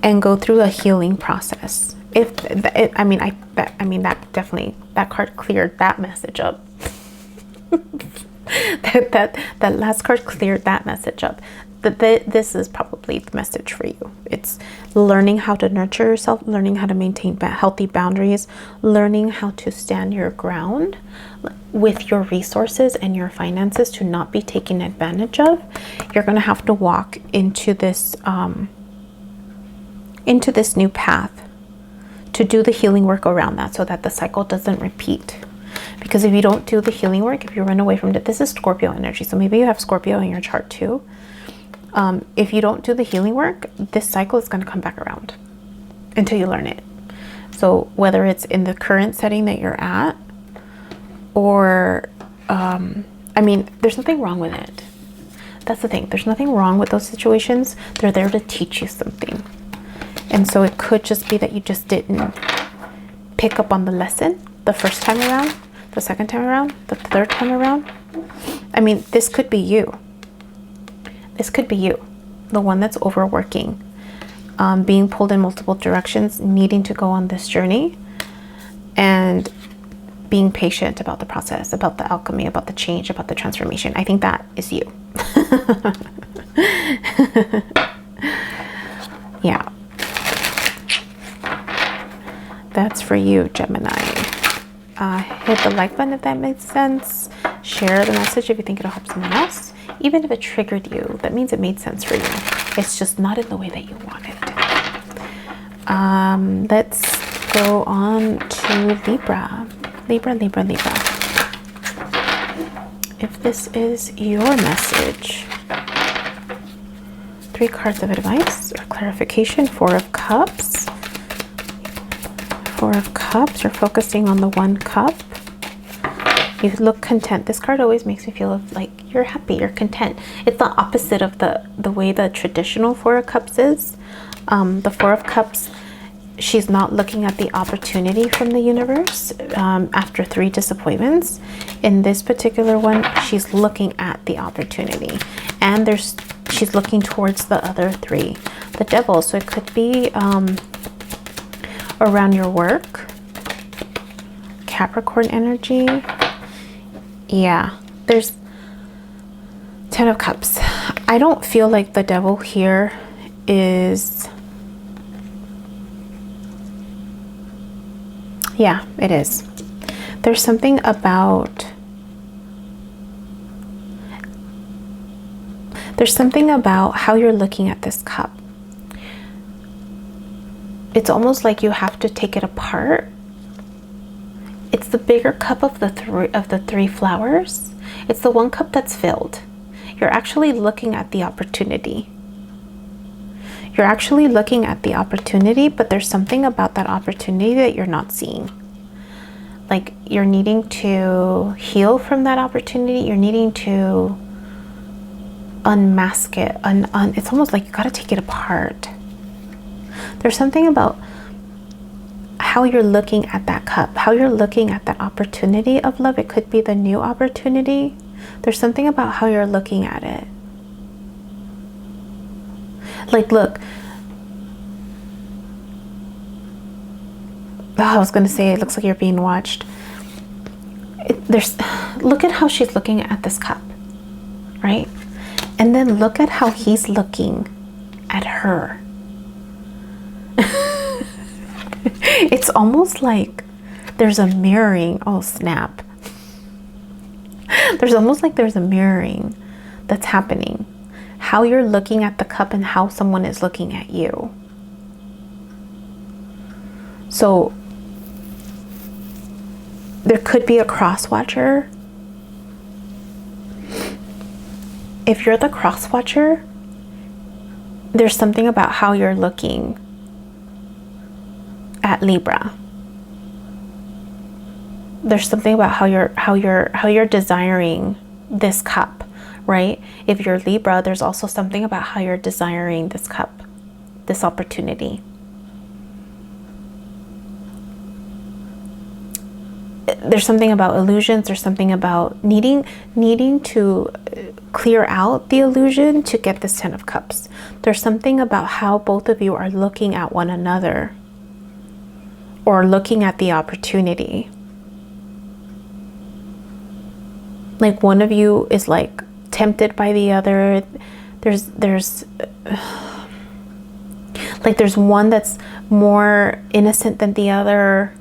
and go through a healing process. That card cleared that message up. that last card cleared that message up. This is probably the message for you. It's learning how to nurture yourself, learning how to maintain healthy boundaries, learning how to stand your ground with your resources and your finances to not be taken advantage of. You're going to have to walk into this new path to do the healing work around that so that the cycle doesn't repeat. Because if you don't do the healing work, if you run away from it, this is Scorpio energy. So maybe you have Scorpio in your chart too. If you don't do the healing work, this cycle is going to come back around until you learn it. So whether it's in the current setting that you're at, or, there's nothing wrong with it. That's the thing. There's nothing wrong with those situations. They're there to teach you something. And so it could just be that you just didn't pick up on the lesson the first time around, the second time around, the third time around. I mean, this could be you. This could be you, the one that's overworking, being pulled in multiple directions, needing to go on this journey, and being patient about the process, about the alchemy, about the change, about the transformation. I think that is you. Yeah. That's for you, Gemini. Hit the like button if that makes sense. Share the message if you think it'll help someone else. Even if it triggered you, that means it made sense for you. It's just not in the way that you wanted. Let's go on to Libra. Libra. If this is your message, 3 cards of advice or clarification. 4 of Cups. 4 of Cups. You're focusing on the 1 cup. You look content. This card always makes me feel like you're happy, you're content. It's the opposite of the way the traditional 4 of Cups is. The 4 of Cups, she's not looking at the opportunity from the universe after 3 disappointments. In this particular one, she's looking at the opportunity, and she's looking towards the other 3. The Devil, so it could be around your work. Capricorn energy. Yeah, there's 10 of Cups. I don't feel like the Devil here is... Yeah, it is. There's something about... how you're looking at this cup. It's almost like you have to take it apart. It's the bigger cup of the 3 flowers. It's the 1 cup that's filled. You're actually looking at the opportunity. You're actually looking at the opportunity, but there's something about that opportunity that you're not seeing. Like, you're needing to heal from that opportunity. You're needing to unmask it. It's almost like you got to take it apart. There's something about how you're looking at that cup, how you're looking at that opportunity of love. It could be the new opportunity. There's something about how you're looking at it. Like, look. Oh, I was going to say, it looks like you're being watched. Look at how she's looking at this cup, right? And then look at how he's looking at her. It's almost like there's a mirroring. Oh, snap. There's almost like there's a mirroring that's happening. How you're looking at the cup and how someone is looking at you. So there could be a cross watcher. If you're the cross watcher, there's something about how you're looking at Libra. There's something about how you're desiring this cup, right? If you're Libra, there's also something about how you're desiring this cup, this opportunity. There's something about illusions. There's something about needing to clear out the illusion to get this 10 of Cups. There's something about how both of you are looking at one another or looking at the opportunity. Like one of you is like tempted by the other. There's one that's more innocent than the other.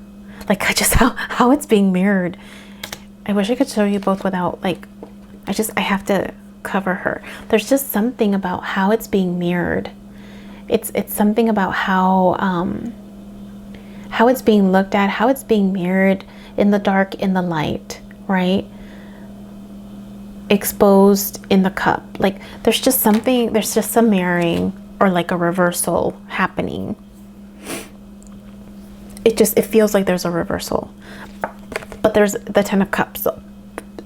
Like how it's being mirrored. I wish I could show you both without like, I have to cover her. There's just something about how it's being mirrored. It's something about how it's being looked at, how it's being mirrored in the dark, in the light, right? Exposed in the cup. Like there's just some mirroring or like a reversal happening. It feels like there's a reversal, but there's the 10 of Cups. So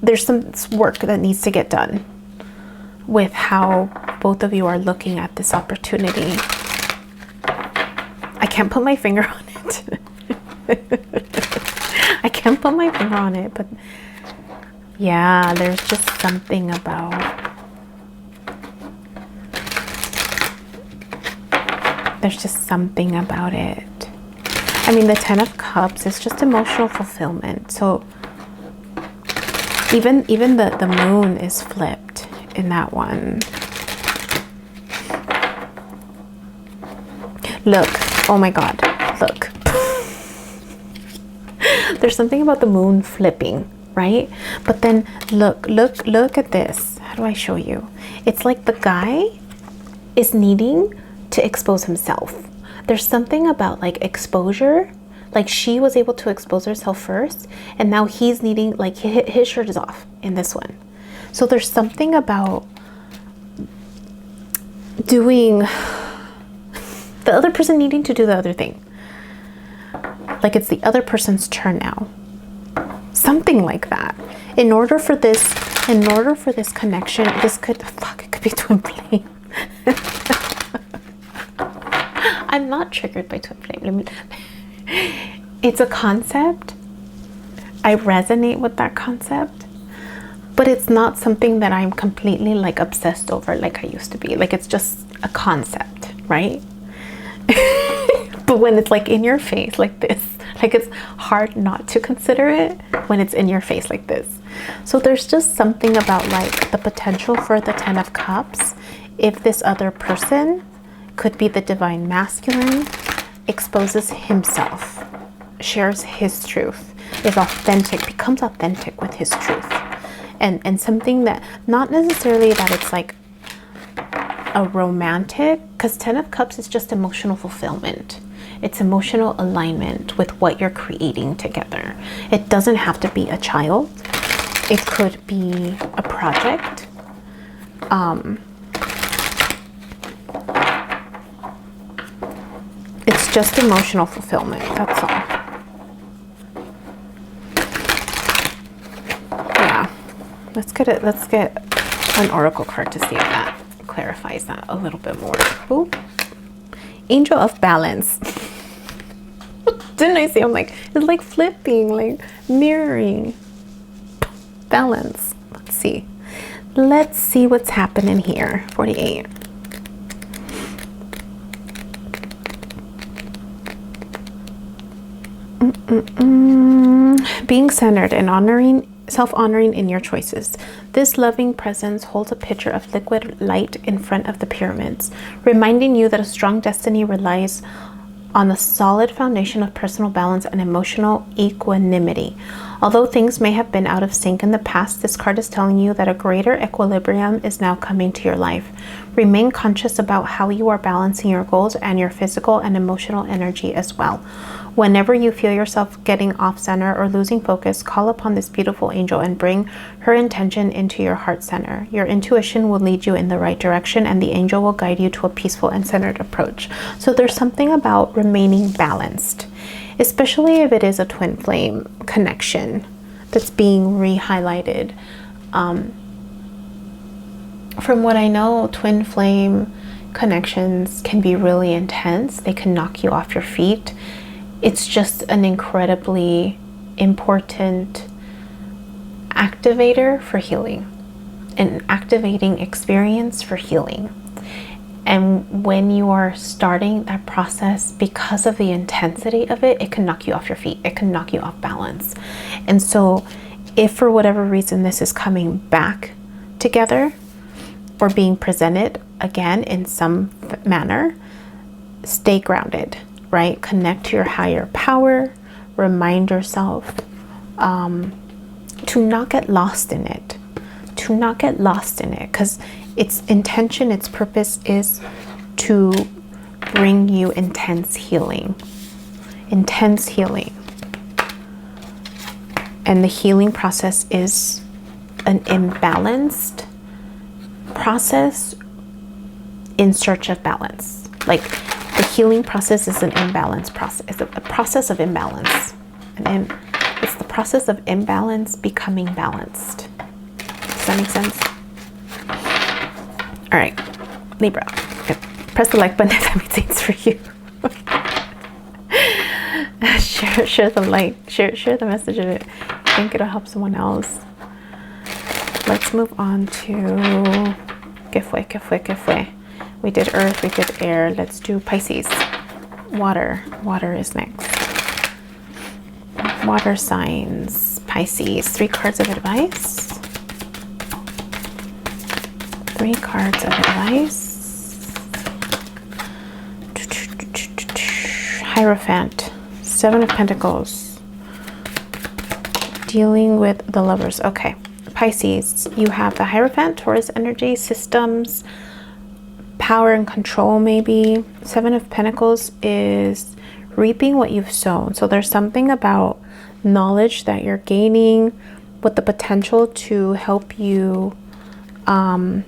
there's some work that needs to get done with how both of you are looking at this opportunity. I can't put my finger on it. I can't put my finger on it, but yeah, there's just something about, it. I mean, the 10 of Cups is just emotional fulfillment. So even the moon is flipped in that one. Look, oh my God, look. There's something about the moon flipping, right? But then look at this. How do I show you? It's like the guy is needing to expose himself. There's something about like exposure. Like she was able to expose herself first, and now he's needing, like his shirt is off in this one. So there's something about doing the other person needing to do the other thing. Like it's the other person's turn now. Something like that. In order for this connection, it could be twin flame. I'm not triggered by twin flame. It's a concept. I resonate with that concept, but it's not something that I'm completely like obsessed over like I used to be. Like it's just a concept, right? But when it's like in your face like this, like it's hard not to consider it when it's in your face like this. So there's just something about like the potential for the 10 of Cups if this other person could be the divine masculine, exposes himself, shares his truth, is authentic, becomes authentic with his truth. And something that, not necessarily that it's like a romantic, because 10 of Cups is just emotional fulfillment. It's emotional alignment with what you're creating together. It doesn't have to be a child. It could be a project. It's just emotional fulfillment, that's all. Yeah, let's get an oracle card to see if that clarifies that a little bit more. Ooh. Angel of Balance. Didn't I say, I'm like, it's like flipping, like mirroring. Balance. Let's see what's happening here. 48. Being centered and self-honoring in your choices. This loving presence holds a picture of liquid light in front of the pyramids, reminding you that a strong destiny relies on a solid foundation of personal balance and emotional equanimity. Although things may have been out of sync in the past, this card is telling you that a greater equilibrium is now coming to your life. Remain conscious about how you are balancing your goals and your physical and emotional energy as well. Whenever you feel yourself getting off center or losing focus, call upon this beautiful angel and bring her intention into your heart center. Your intuition will lead you in the right direction, and the angel will guide you to a peaceful and centered approach. So there's something about remaining balanced, especially if it is a twin flame connection that's being re-highlighted. From what I know, twin flame connections can be really intense. They can knock you off your feet. It's just an incredibly important activator for healing, an activating experience for healing. And when you are starting that process, because of the intensity of it, it can knock you off your feet. It can knock you off balance. And so if for whatever reason this is coming back together or being presented again in some manner, stay grounded, right? Connect to your higher power. Remind yourself to not get lost in it. To not get lost in it, because its intention, its purpose is to bring you intense healing. Intense healing. And the healing process is an imbalanced process in search of balance. Like, the healing process is an imbalance process. It's a process of imbalance. And it's the process of imbalance becoming balanced. Does that make sense? All right, Libra. Okay. Press the like button if that makes sense for you. share the like. Share the message of it. I think it'll help someone else. Let's move on to que fue. We did earth, we did air. Let's do Pisces. Water. Water is next. Water signs. Pisces. 3 cards of advice. 3 cards of advice. Hierophant. 7 of Pentacles. Dealing with the Lovers. Okay. Pisces, you have the Hierophant, Taurus energy, systems, power and control maybe. 7 of Pentacles is reaping what you've sown. So there's something about knowledge that you're gaining with the potential to help you the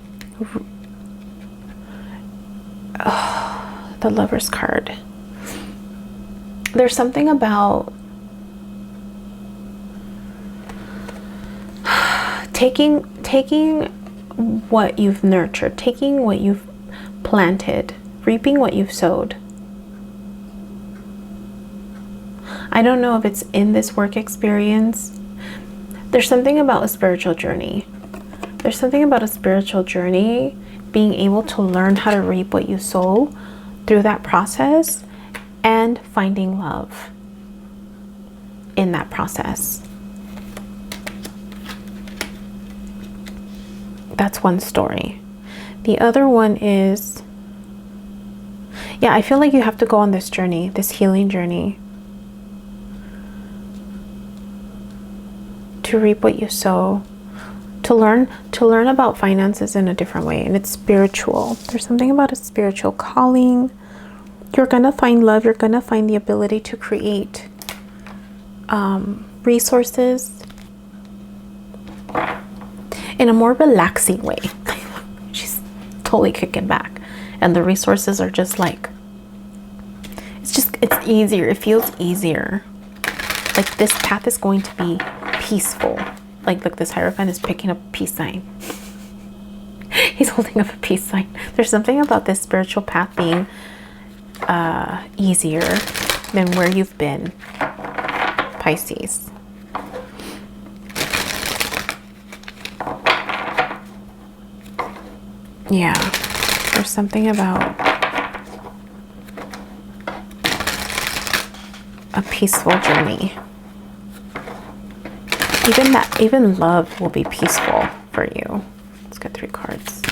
Lover's card. There's something about taking what you've nurtured, taking what you've planted, reaping what you've sowed. I don't know if it's in this work experience. There's something about a spiritual journey. There's something about a spiritual journey, being able to learn how to reap what you sow through that process and finding love in that process. That's one story. The other one is, yeah, I feel like you have to go on this journey, this healing journey, to reap what you sow, to learn about finances in a different way. And it's spiritual. There's something about a spiritual calling. You're gonna find love. You're gonna find the ability to create resources in a more relaxing way. She's totally kicking back, and the resources are just like, it's easier. It feels easier. Like, this path is going to be peaceful. Like, look, this Hierophant is picking up a peace sign. He's holding up a peace sign. There's something about this spiritual path being easier than where you've been, Pisces. Yeah, there's something about a peaceful journey. Even love will be peaceful for you. Let's get 3 cards.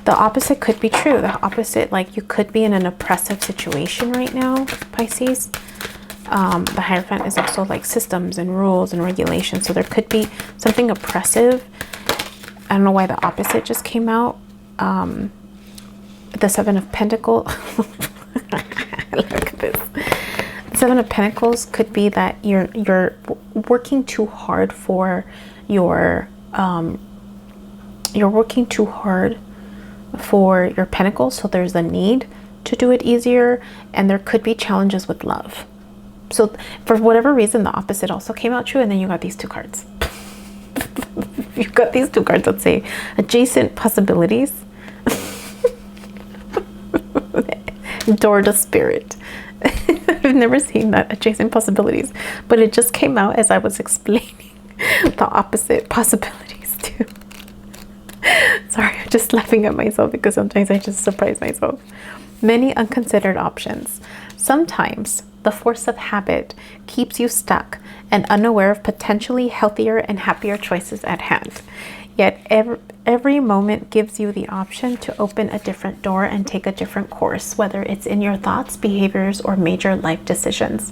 The opposite could be true. The opposite, like, you could be in an oppressive situation right now, Pisces. The Hierophant is also like systems and rules and regulations. So there could be something oppressive. I don't know why the opposite just came out. The Seven of Pentacles. Look at this. The Seven of Pentacles could be that you're working too hard for your pentacles, so there's a need to do it easier, and there could be challenges with love. So for whatever reason, the opposite also came out true, and then you got these two cards. You've got these two cards that say adjacent possibilities. Door to spirit. I've never seen that, adjacent possibilities, but it just came out as I was explaining the opposite possibilities too. Sorry, I'm just laughing at myself because sometimes I just surprise myself. Many unconsidered options. Sometimes the force of habit keeps you stuck and unaware of potentially healthier and happier choices at hand. Yet every moment gives you the option to open a different door and take a different course, whether it's in your thoughts, behaviors, or major life decisions.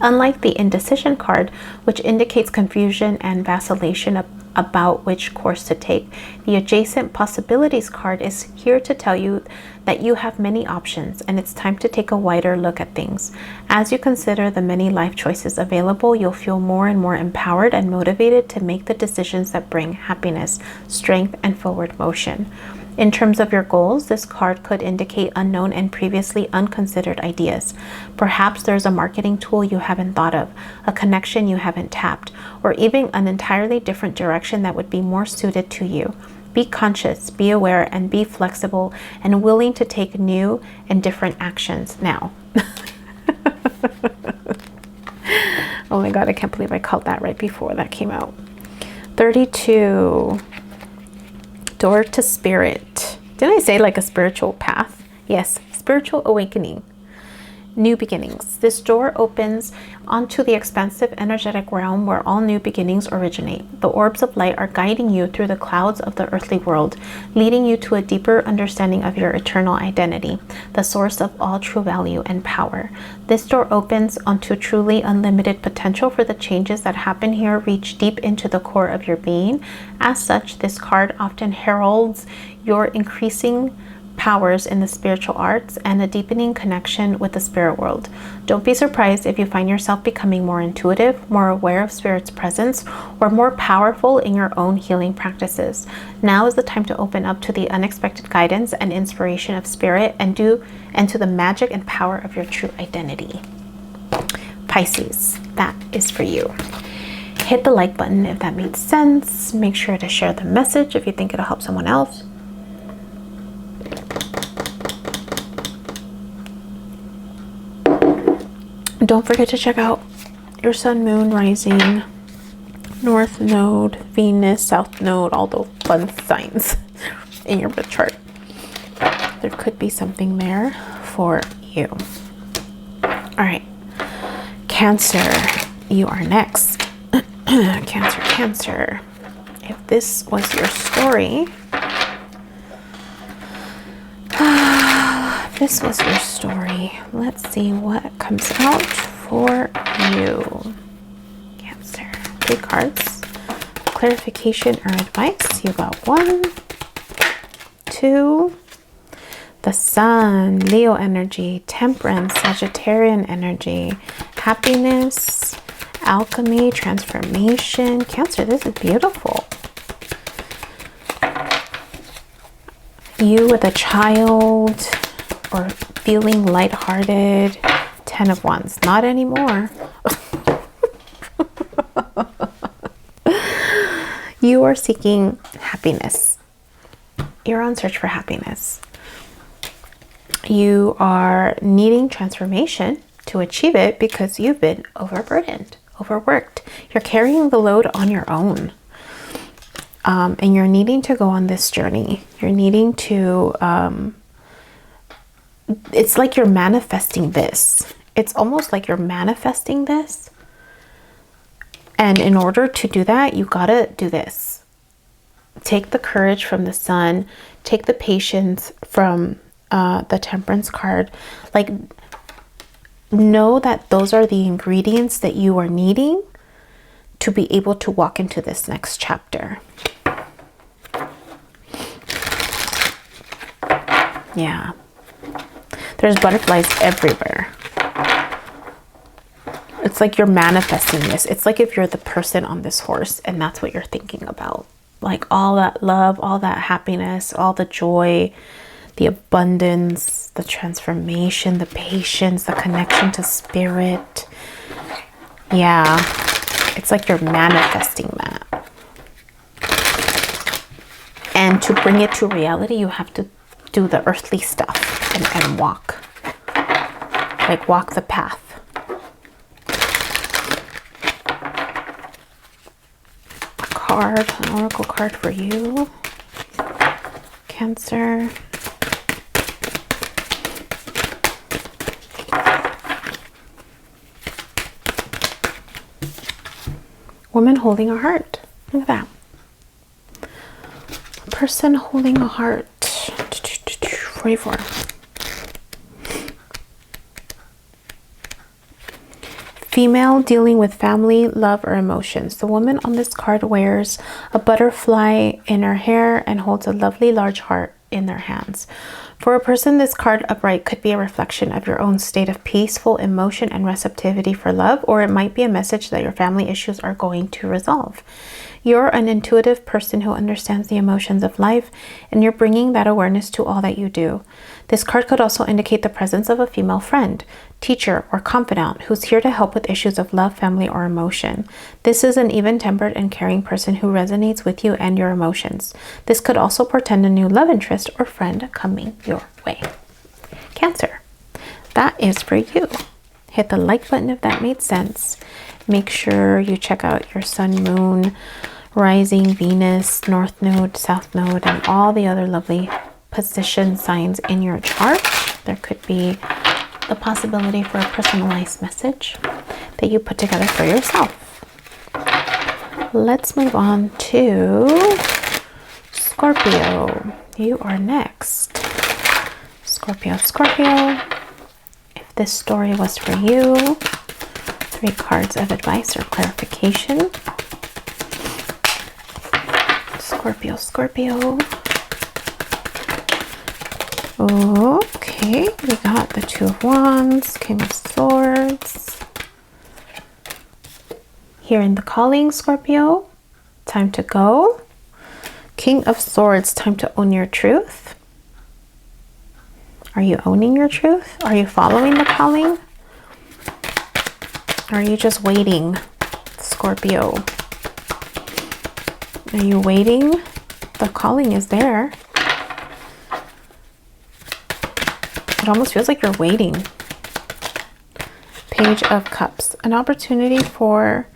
Unlike the indecision card, which indicates confusion and vacillation about which course to take, the adjacent possibilities card is here to tell you that you have many options and it's time to take a wider look at things. As you consider the many life choices available, you'll feel more and more empowered and motivated to make the decisions that bring happiness, strength, and forward motion. In terms of your goals, this card could indicate unknown and previously unconsidered ideas. Perhaps there's a marketing tool you haven't thought of, a connection you haven't tapped, or even an entirely different direction that would be more suited to you. Be conscious, be aware, and be flexible and willing to take new and different actions now. Oh my God, I can't believe I called that right before that came out. 32. Door to spirit. Didn't I say like a spiritual path? Yes, spiritual awakening. New beginnings. This door opens onto the expansive energetic realm where all new beginnings originate. The orbs of light are guiding you through the clouds of the earthly world, leading you to a deeper understanding of your eternal identity, the source of all true value and power. This door opens onto truly unlimited potential for the changes that happen here reach deep into the core of your being. As such, this card often heralds your increasing powers in the spiritual arts and a deepening connection with the spirit world. Don't be surprised if you find yourself becoming more intuitive, more aware of spirit's presence, or more powerful in your own healing practices. Now is the time to open up to the unexpected guidance and inspiration of spirit and to the magic and power of your true identity. Pisces, that is for you. Hit the like button if that made sense. Make sure to share the message if you think it'll help someone else. Don't forget to check out your sun, moon, rising, north node, Venus, south node, all those fun signs in your birth chart. There could be something there for you. All right, Cancer, you are next. Cancer. If this was your story, let's see what comes out for you. Cancer. 3 cards. Clarification or advice. You got 1, 2. The Sun, Leo energy, Temperance, Sagittarian energy, happiness, alchemy, transformation. Cancer, this is beautiful. You with a child or feeling lighthearted. 10 of Wands. Not anymore. You are seeking happiness. You're on search for happiness. You are needing transformation to achieve it because you've been overburdened, overworked. You're carrying the load on your own. And you're needing to go on this journey. You're needing to, it's like you're manifesting this. It's almost like you're manifesting this. And in order to do that, you gotta do this. Take the courage from the Sun. Take the patience from the Temperance card. Like, know that those are the ingredients that you are needing to be able to walk into this next chapter. Yeah. There's butterflies everywhere. It's like you're manifesting this. It's like if you're the person on this horse and that's what you're thinking about. Like all that love, all that happiness, all the joy, the abundance, the transformation, the patience, the connection to spirit. Yeah, it's like you're manifesting that. And to bring it to reality, you have to do the earthly stuff and walk. Like walk the path. Card, an oracle card for you, Cancer. Woman holding a heart. Look at that. A person holding a heart. 44. Female dealing with family, love, or emotions. The woman on this card wears a butterfly in her hair and holds a lovely large heart in their hands. For a person, this card upright could be a reflection of your own state of peaceful emotion and receptivity for love, or it might be a message that your family issues are going to resolve. You're an intuitive person who understands the emotions of life, and you're bringing that awareness to all that you do. This card could also indicate the presence of a female friend, teacher, or confidant who's here to help with issues of love, family, or emotion. This is an even-tempered and caring person who resonates with you and your emotions. This could also portend a new love interest or friend coming your way. Cancer, that is for you. Hit the like button if that made sense. Make sure you check out your sun, moon, rising, Venus, north node, south node, and all the other lovely position signs in your chart. There could be the possibility for a personalized message that you put together for yourself. Let's move on to Scorpio. You are next. Scorpio. If this story was for you, 3 cards of advice or clarification. Scorpio. Okay, we got the 2 of Wands, King of Swords. Hearing the calling, Scorpio. Time to go. King of Swords, time to own your truth. Are you owning your truth? Are you following the calling? Or are you just waiting, Scorpio? Are you waiting? The calling is there. It almost feels like you're waiting. Page of Cups. An opportunity for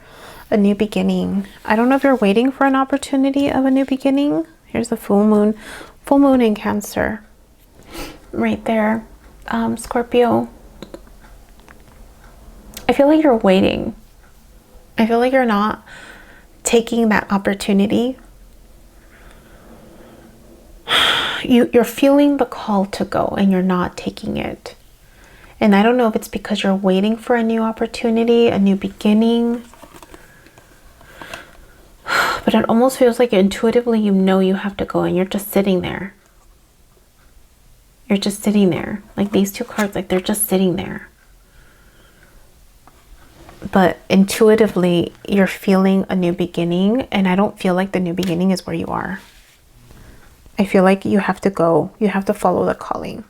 a new beginning. I don't know if you're waiting for an opportunity of a new beginning. Here's the full moon. Full moon in Cancer. Right there. Scorpio. I feel like you're waiting. I feel like you're not taking that opportunity. You're feeling the call to go and you're not taking it. And I don't know if it's because you're waiting for a new opportunity, a new beginning. But it almost feels like intuitively you know you have to go and you're just sitting there. You're just sitting there. Like these 2 cards, like they're just sitting there. But intuitively you're feeling a new beginning, and I don't feel like the new beginning is where you are. I feel like you have to go. You have to follow the calling.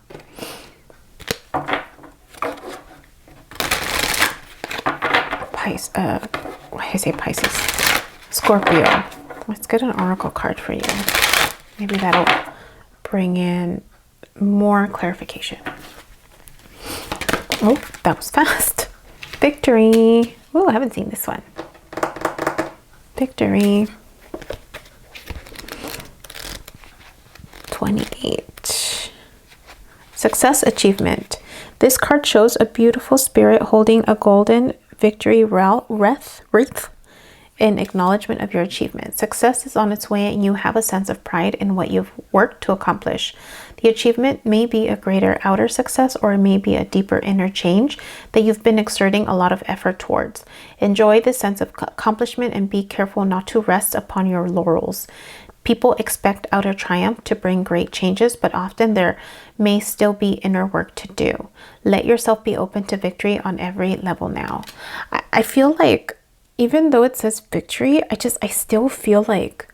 Pisces. Scorpio. Let's get an oracle card for you. Maybe that'll bring in more clarification. Oh, that was fast. Victory. Oh, I haven't seen this one. Victory. 28. Success, achievement. This card shows a beautiful spirit holding a golden victory wreath in acknowledgement of your achievement. Success is on its way and you have a sense of pride in what you've worked to accomplish. The achievement may be a greater outer success or it may be a deeper inner change that you've been exerting a lot of effort towards. Enjoy this sense of accomplishment and be careful not to rest upon your laurels. People expect outer triumph to bring great changes, but often there may still be inner work to do. Let yourself be open to victory on every level now. I feel like even though it says victory, I still feel like,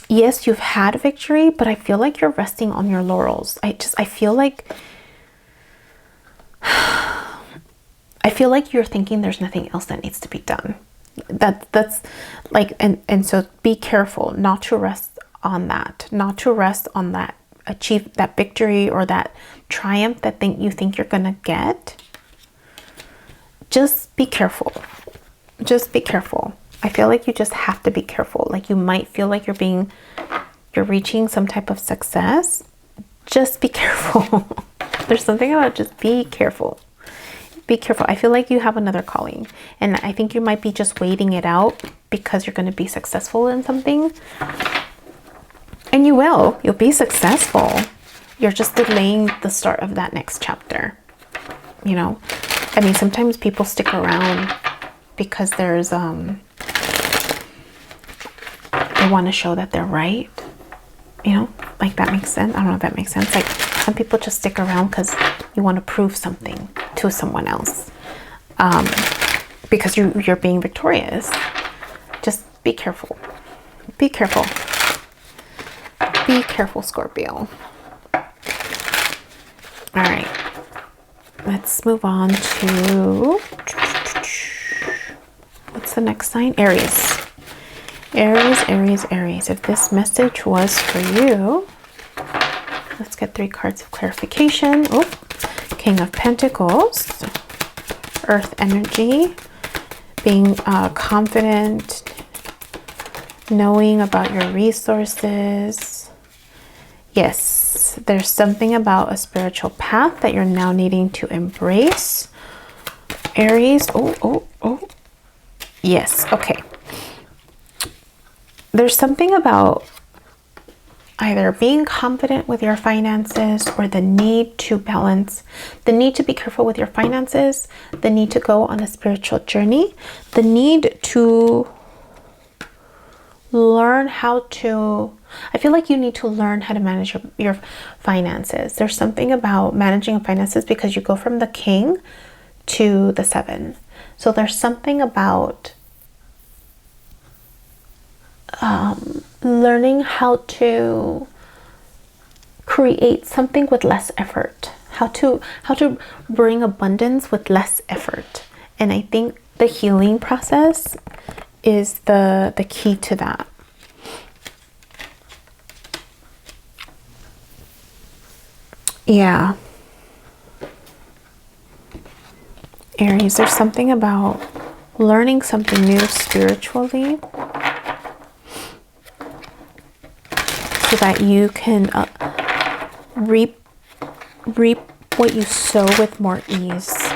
yes, you've had victory, but I feel like you're resting on your laurels. I feel like you're thinking there's nothing else that needs to be done. That's like, and so be careful not to rest on that, achieve that victory or that triumph that you think you're gonna get. Just be careful. Just be careful. I feel like you just have to be careful. Like you might feel like you're reaching some type of success. Just be careful. There's something about just be careful. Be careful. I feel like you have another calling. And I think you might be just waiting it out because you're going to be successful in something. And you will. You'll be successful. You're just delaying the start of that next chapter. You know? I mean, sometimes people stick around because there's, they want to show that they're right. You know? Like that makes sense. I don't know if that makes sense. Like some people just stick around because you want to prove something to someone else, because you're being victorious. Just be careful. Be careful. Be careful, Scorpio. All right. Let's move on to, what's the next sign? Aries. Aries. If this message was for you, let's get 3 cards of clarification. Oh, King of Pentacles, Earth energy, being confident, knowing about your resources. Yes, there's something about a spiritual path that you're now needing to embrace. Aries, oh. Yes, okay. There's something about either being confident with your finances or the need to balance, the need to be careful with your finances, the need to go on a spiritual journey, the need to learn how to, I feel like you need to learn how to manage your finances. There's something about managing finances because you go from the King to the 7. So there's something about learning how to create something with less effort, how to bring abundance with less effort. And I think the healing process is the key to that. Yeah. Aries, there's something about learning something new spiritually so that you can reap what you sow with more ease.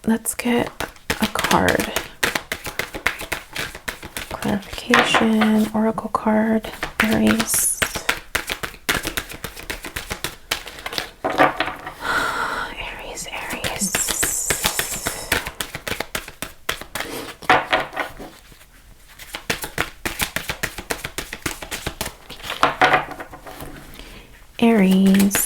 Let's get a card. Clarification, oracle card, Aries. Aries.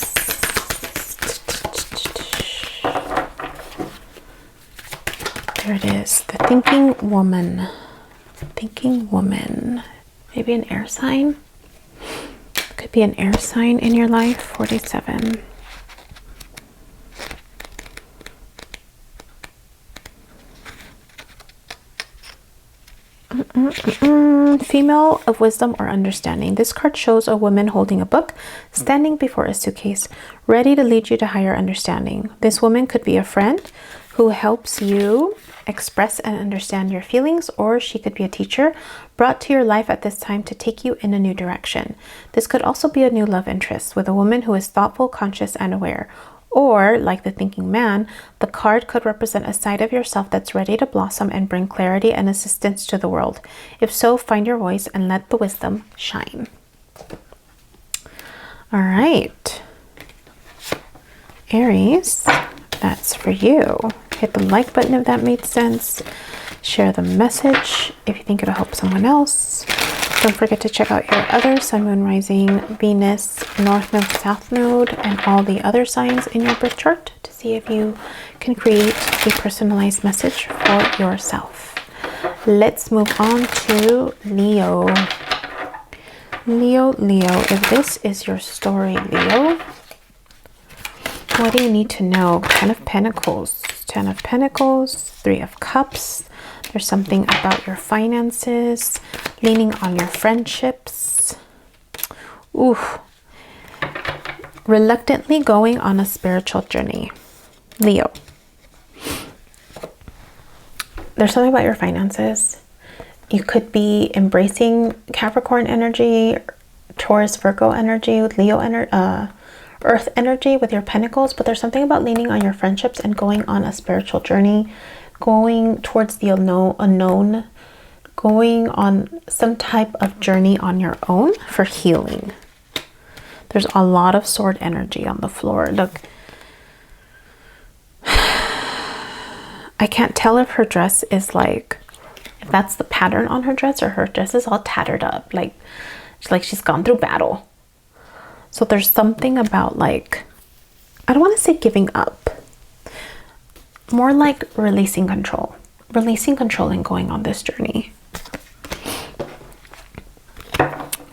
There it is. The thinking woman. Thinking woman. Maybe an air sign. Could be an air sign in your life. 47. Female of wisdom or understanding. This card shows a woman holding a book, standing before a suitcase, ready to lead you to higher understanding. This woman could be a friend who helps you express and understand your feelings, or she could be a teacher brought to your life at this time to take you in a new direction. This could also be a new love interest with a woman who is thoughtful, conscious, and aware. Or, like the thinking man, the card could represent a side of yourself that's ready to blossom and bring clarity and assistance to the world. If so, find your voice and let the wisdom shine. All right. Aries, that's for you. Hit the like button if that made sense. Share the message if you think it'll help someone else. Don't forget to check out your other sun, moon, rising, Venus, north node, south node, and all the other signs in your birth chart to see if you can create a personalized message for yourself. Let's move on to Leo. Leo, if this is your story, Leo, what do you need to know? 10 of Pentacles, 10 of Pentacles, 3 of Cups. There's something about your finances, leaning on your friendships. Ooh. Reluctantly going on a spiritual journey. Leo. There's something about your finances. You could be embracing Capricorn energy, Taurus, Virgo energy, with Leo energy, Earth energy with your Pentacles, but there's something about leaning on your friendships and going on a spiritual journey, going towards the unknown, going on some type of journey on your own for healing. There's a lot of sword energy on the floor. Look, I can't tell if her dress is like, if that's the pattern on her dress, or her dress is all tattered up, like she's gone through battle. So there's something about, like, I don't want to say giving up, more like releasing control and going on this journey,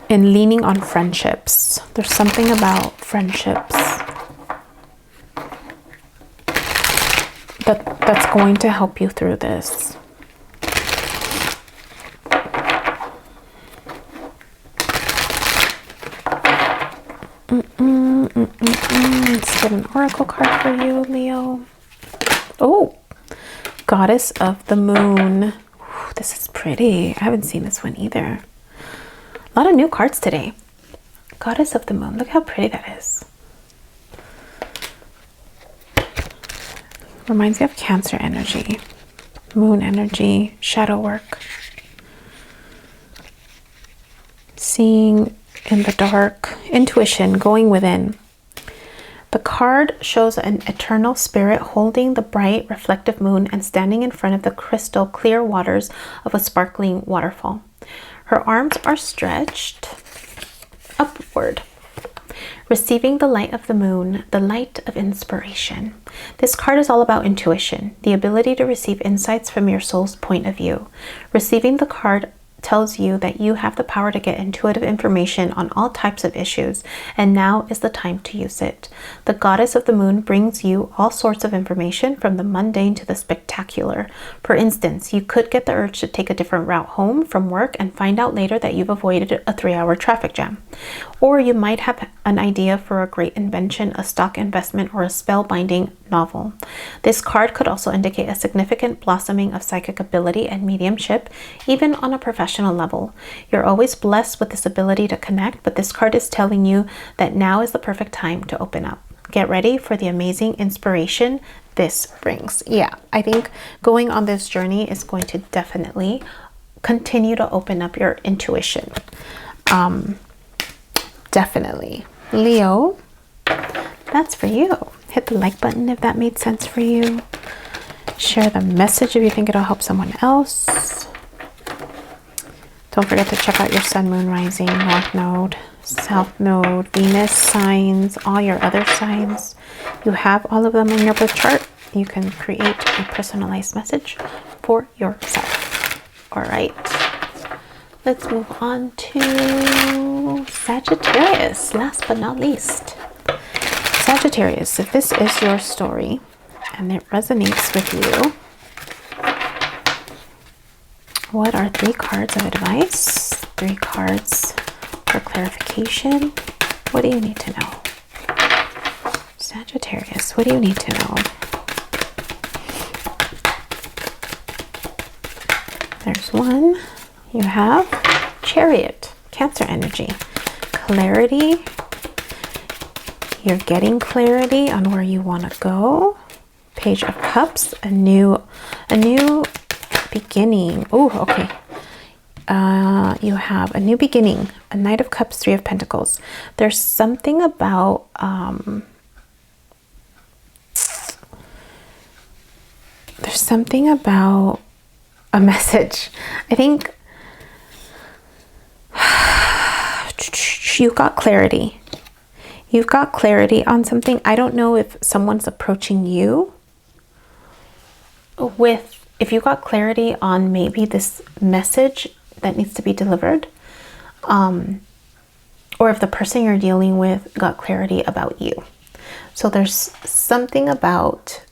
and leaning on friendships. There's something about friendships that's going to help you through this. Let's get an oracle card for you, Leo. Oh, Goddess of the Moon. Ooh, this is pretty. I haven't seen this one either. A lot of new cards today. Goddess of the Moon. Look how pretty that is. Reminds me of Cancer energy, Moon energy, shadow work. Seeing in the dark, intuition, going within. The card shows an eternal spirit holding the bright reflective moon and standing in front of the crystal clear waters of a sparkling waterfall. Her arms are stretched upward, receiving the light of the moon, the light of inspiration. This card is all about intuition, the ability to receive insights from your soul's point of view. Receiving the card tells you that you have the power to get intuitive information on all types of issues, and now is the time to use it. The Goddess of the Moon brings you all sorts of information, from the mundane to the spectacular. For instance, you could get the urge to take a different route home from work and find out later that you've avoided a 3-hour traffic jam. Or you might have an idea for a great invention, a stock investment, or a spellbinding novel. This card could also indicate a significant blossoming of psychic ability and mediumship, even on a professional level. You're always blessed with this ability to connect, but this card is telling you that now is the perfect time to open up. Get ready for the amazing inspiration this brings. Yeah, I think going on this journey is going to definitely continue to open up your intuition. Definitely. Leo, that's for you. Hit the like button if that made sense for you. Share the message if you think it'll help someone else. Don't forget to check out your sun, moon, rising, north node, south node, Venus signs, all your other signs. You have all of them in your birth chart. You can create a personalized message for yourself. All right. Let's move on to Sagittarius, last but not least. Sagittarius, if this is your story and it resonates with you, what are 3 cards of advice? 3 cards for clarification. What do you need to know? Sagittarius, what do you need to know? There's 1. You have Chariot, Cancer energy. Clarity. You're getting clarity on where you want to go. Page of Cups, a new beginning. Oh, okay. You have a new beginning, a Knight of Cups, Three of Pentacles. There's something about a message. I think you got clarity. You've got clarity on something. I don't know if someone's approaching you with, if you got clarity on maybe this message that needs to be delivered, or if the person you're dealing with got clarity about you. So there's something about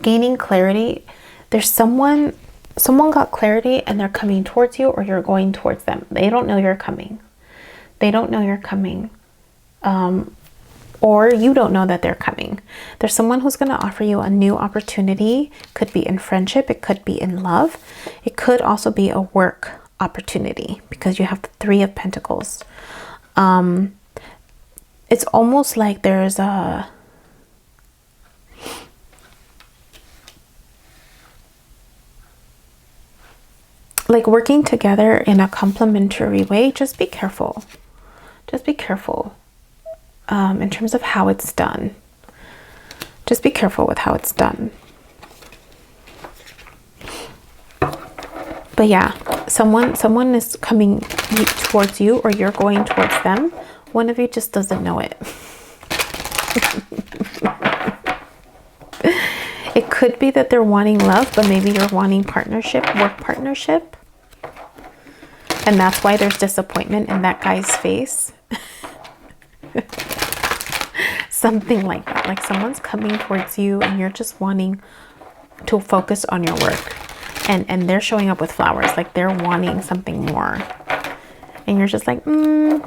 gaining clarity. There's someone got clarity and they're coming towards you, or you're going towards them. They don't know you're coming. They don't know you're coming. Or you don't know that they're coming. There's someone who's going to offer you a new opportunity. Could be in friendship. It could be in love. It could also be a work opportunity because you have the Three of Pentacles. It's almost like there's a... like working together in a complementary way. Just be careful. Just be careful in terms of how it's done. Just be careful with how it's done. But yeah, someone is coming towards you, or you're going towards them. One of you just doesn't know it. It could be that they're wanting love, but maybe you're wanting partnership, work partnership. And that's why there's disappointment in that guy's face. Something like that. Like someone's coming towards you and you're just wanting to focus on your work. And they're showing up with flowers. Like they're wanting something more. And you're just like, Yeah,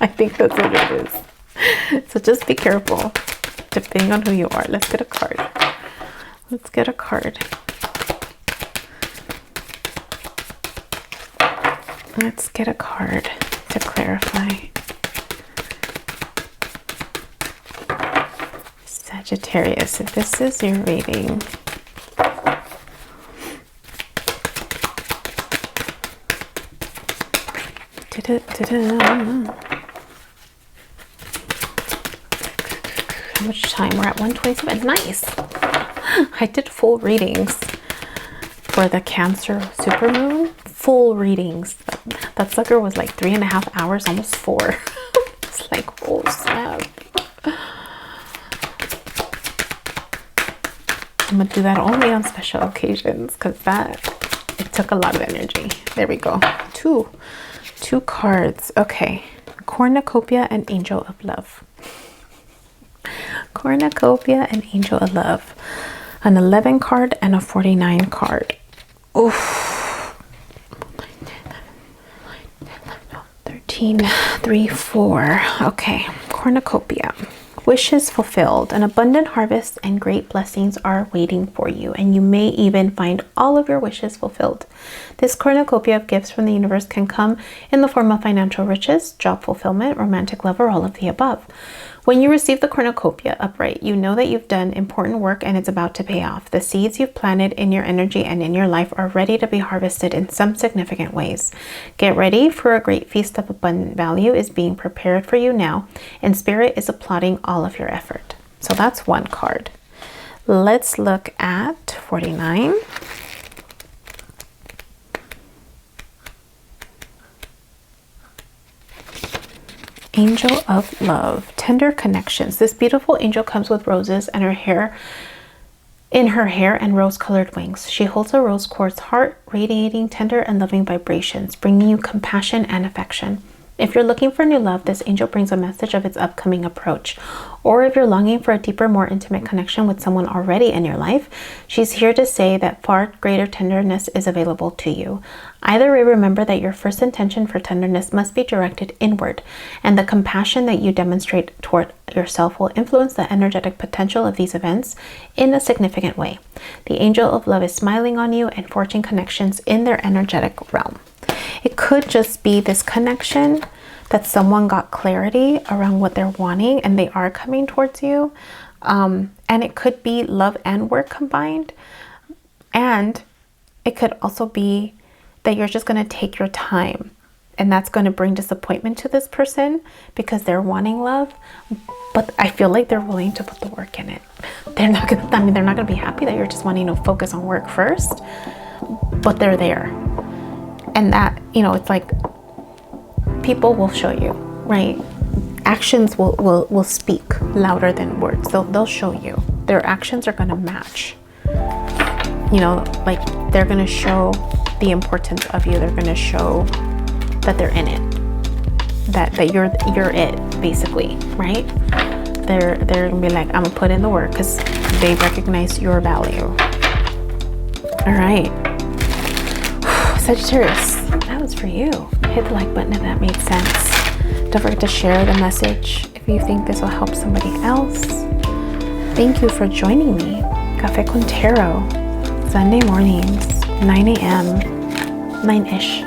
I think that's what it is. So just be careful. Depending on who you are. Let's get a card. Let's get a card. Let's get a card to clarify. Sagittarius, if this is your reading. How much time? We're at 1:27. Nice. I did full readings for the Cancer supermoon. Full readings. That sucker was like 3.5 hours, almost 4. It's like, oh snap. I'm gonna do that only on special occasions because it took a lot of energy. There we go. Two cards. Okay. Cornucopia and Angel of Love. Cornucopia and Angel of Love. An 11 card and a 49 card. Oof. 13, 3, 4. Okay. Cornucopia. Wishes fulfilled. An abundant harvest and great blessings are waiting for you, and you may even find all of your wishes fulfilled. This cornucopia of gifts from the universe can come in the form of financial riches, job fulfillment, romantic love, or all of the above. When you receive the cornucopia upright, you know that you've done important work and it's about to pay off. The seeds you've planted in your energy and in your life are ready to be harvested in some significant ways. Get ready, for a great feast of abundant value is being prepared for you now, and Spirit is applauding all of your effort. So that's one card. Let's look at 49. Angel of Love, tender connections. This beautiful angel comes with roses and her hair and rose-colored wings. She holds a rose quartz heart, radiating tender and loving vibrations, bringing you compassion and affection. If you're looking for new love, this angel brings a message of its upcoming approach. Or if you're longing for a deeper, more intimate connection with someone already in your life, she's here to say that far greater tenderness is available to you. Either way, remember that your first intention for tenderness must be directed inward, and the compassion that you demonstrate toward yourself will influence the energetic potential of these events in a significant way. The angel of love is smiling on you and forging connections in their energetic realm. It could just be this connection that someone got clarity around what they're wanting and they are coming towards you. And it could be love and work combined. And it could also be that you're just going to take your time, and that's going to bring disappointment to this person because they're wanting love, but I feel like they're willing to put the work in it. They're not going to, I mean, they're not going to be happy that you're just wanting to focus on work first, but they're there. And that, you know, it's like people will show you, right? Actions will speak louder than words. They'll show you. Their actions are going to match. You know, like they're going to show the importance of you. They're going to show that they're in it, that you're it, basically, right? They're gonna be like, I'm gonna put in the work because they recognize your value. All right, Sagittarius, that was for you. Hit the like button if that made sense. Don't forget to share the message if you think this will help somebody else. Thank you for joining me. Café con Tarot, Sunday mornings, 9 a.m. 9-ish.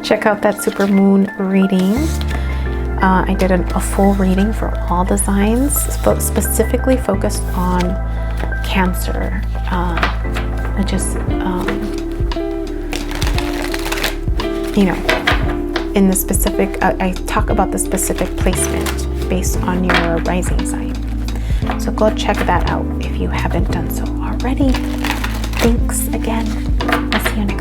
Check out that super moon reading. I did a full reading for all the signs, specifically focused on Cancer, which is, you know, in the specific, I talk about the specific placement based on your rising sign. So go check that out if you haven't done so already. Thanks again. I'll see you next time.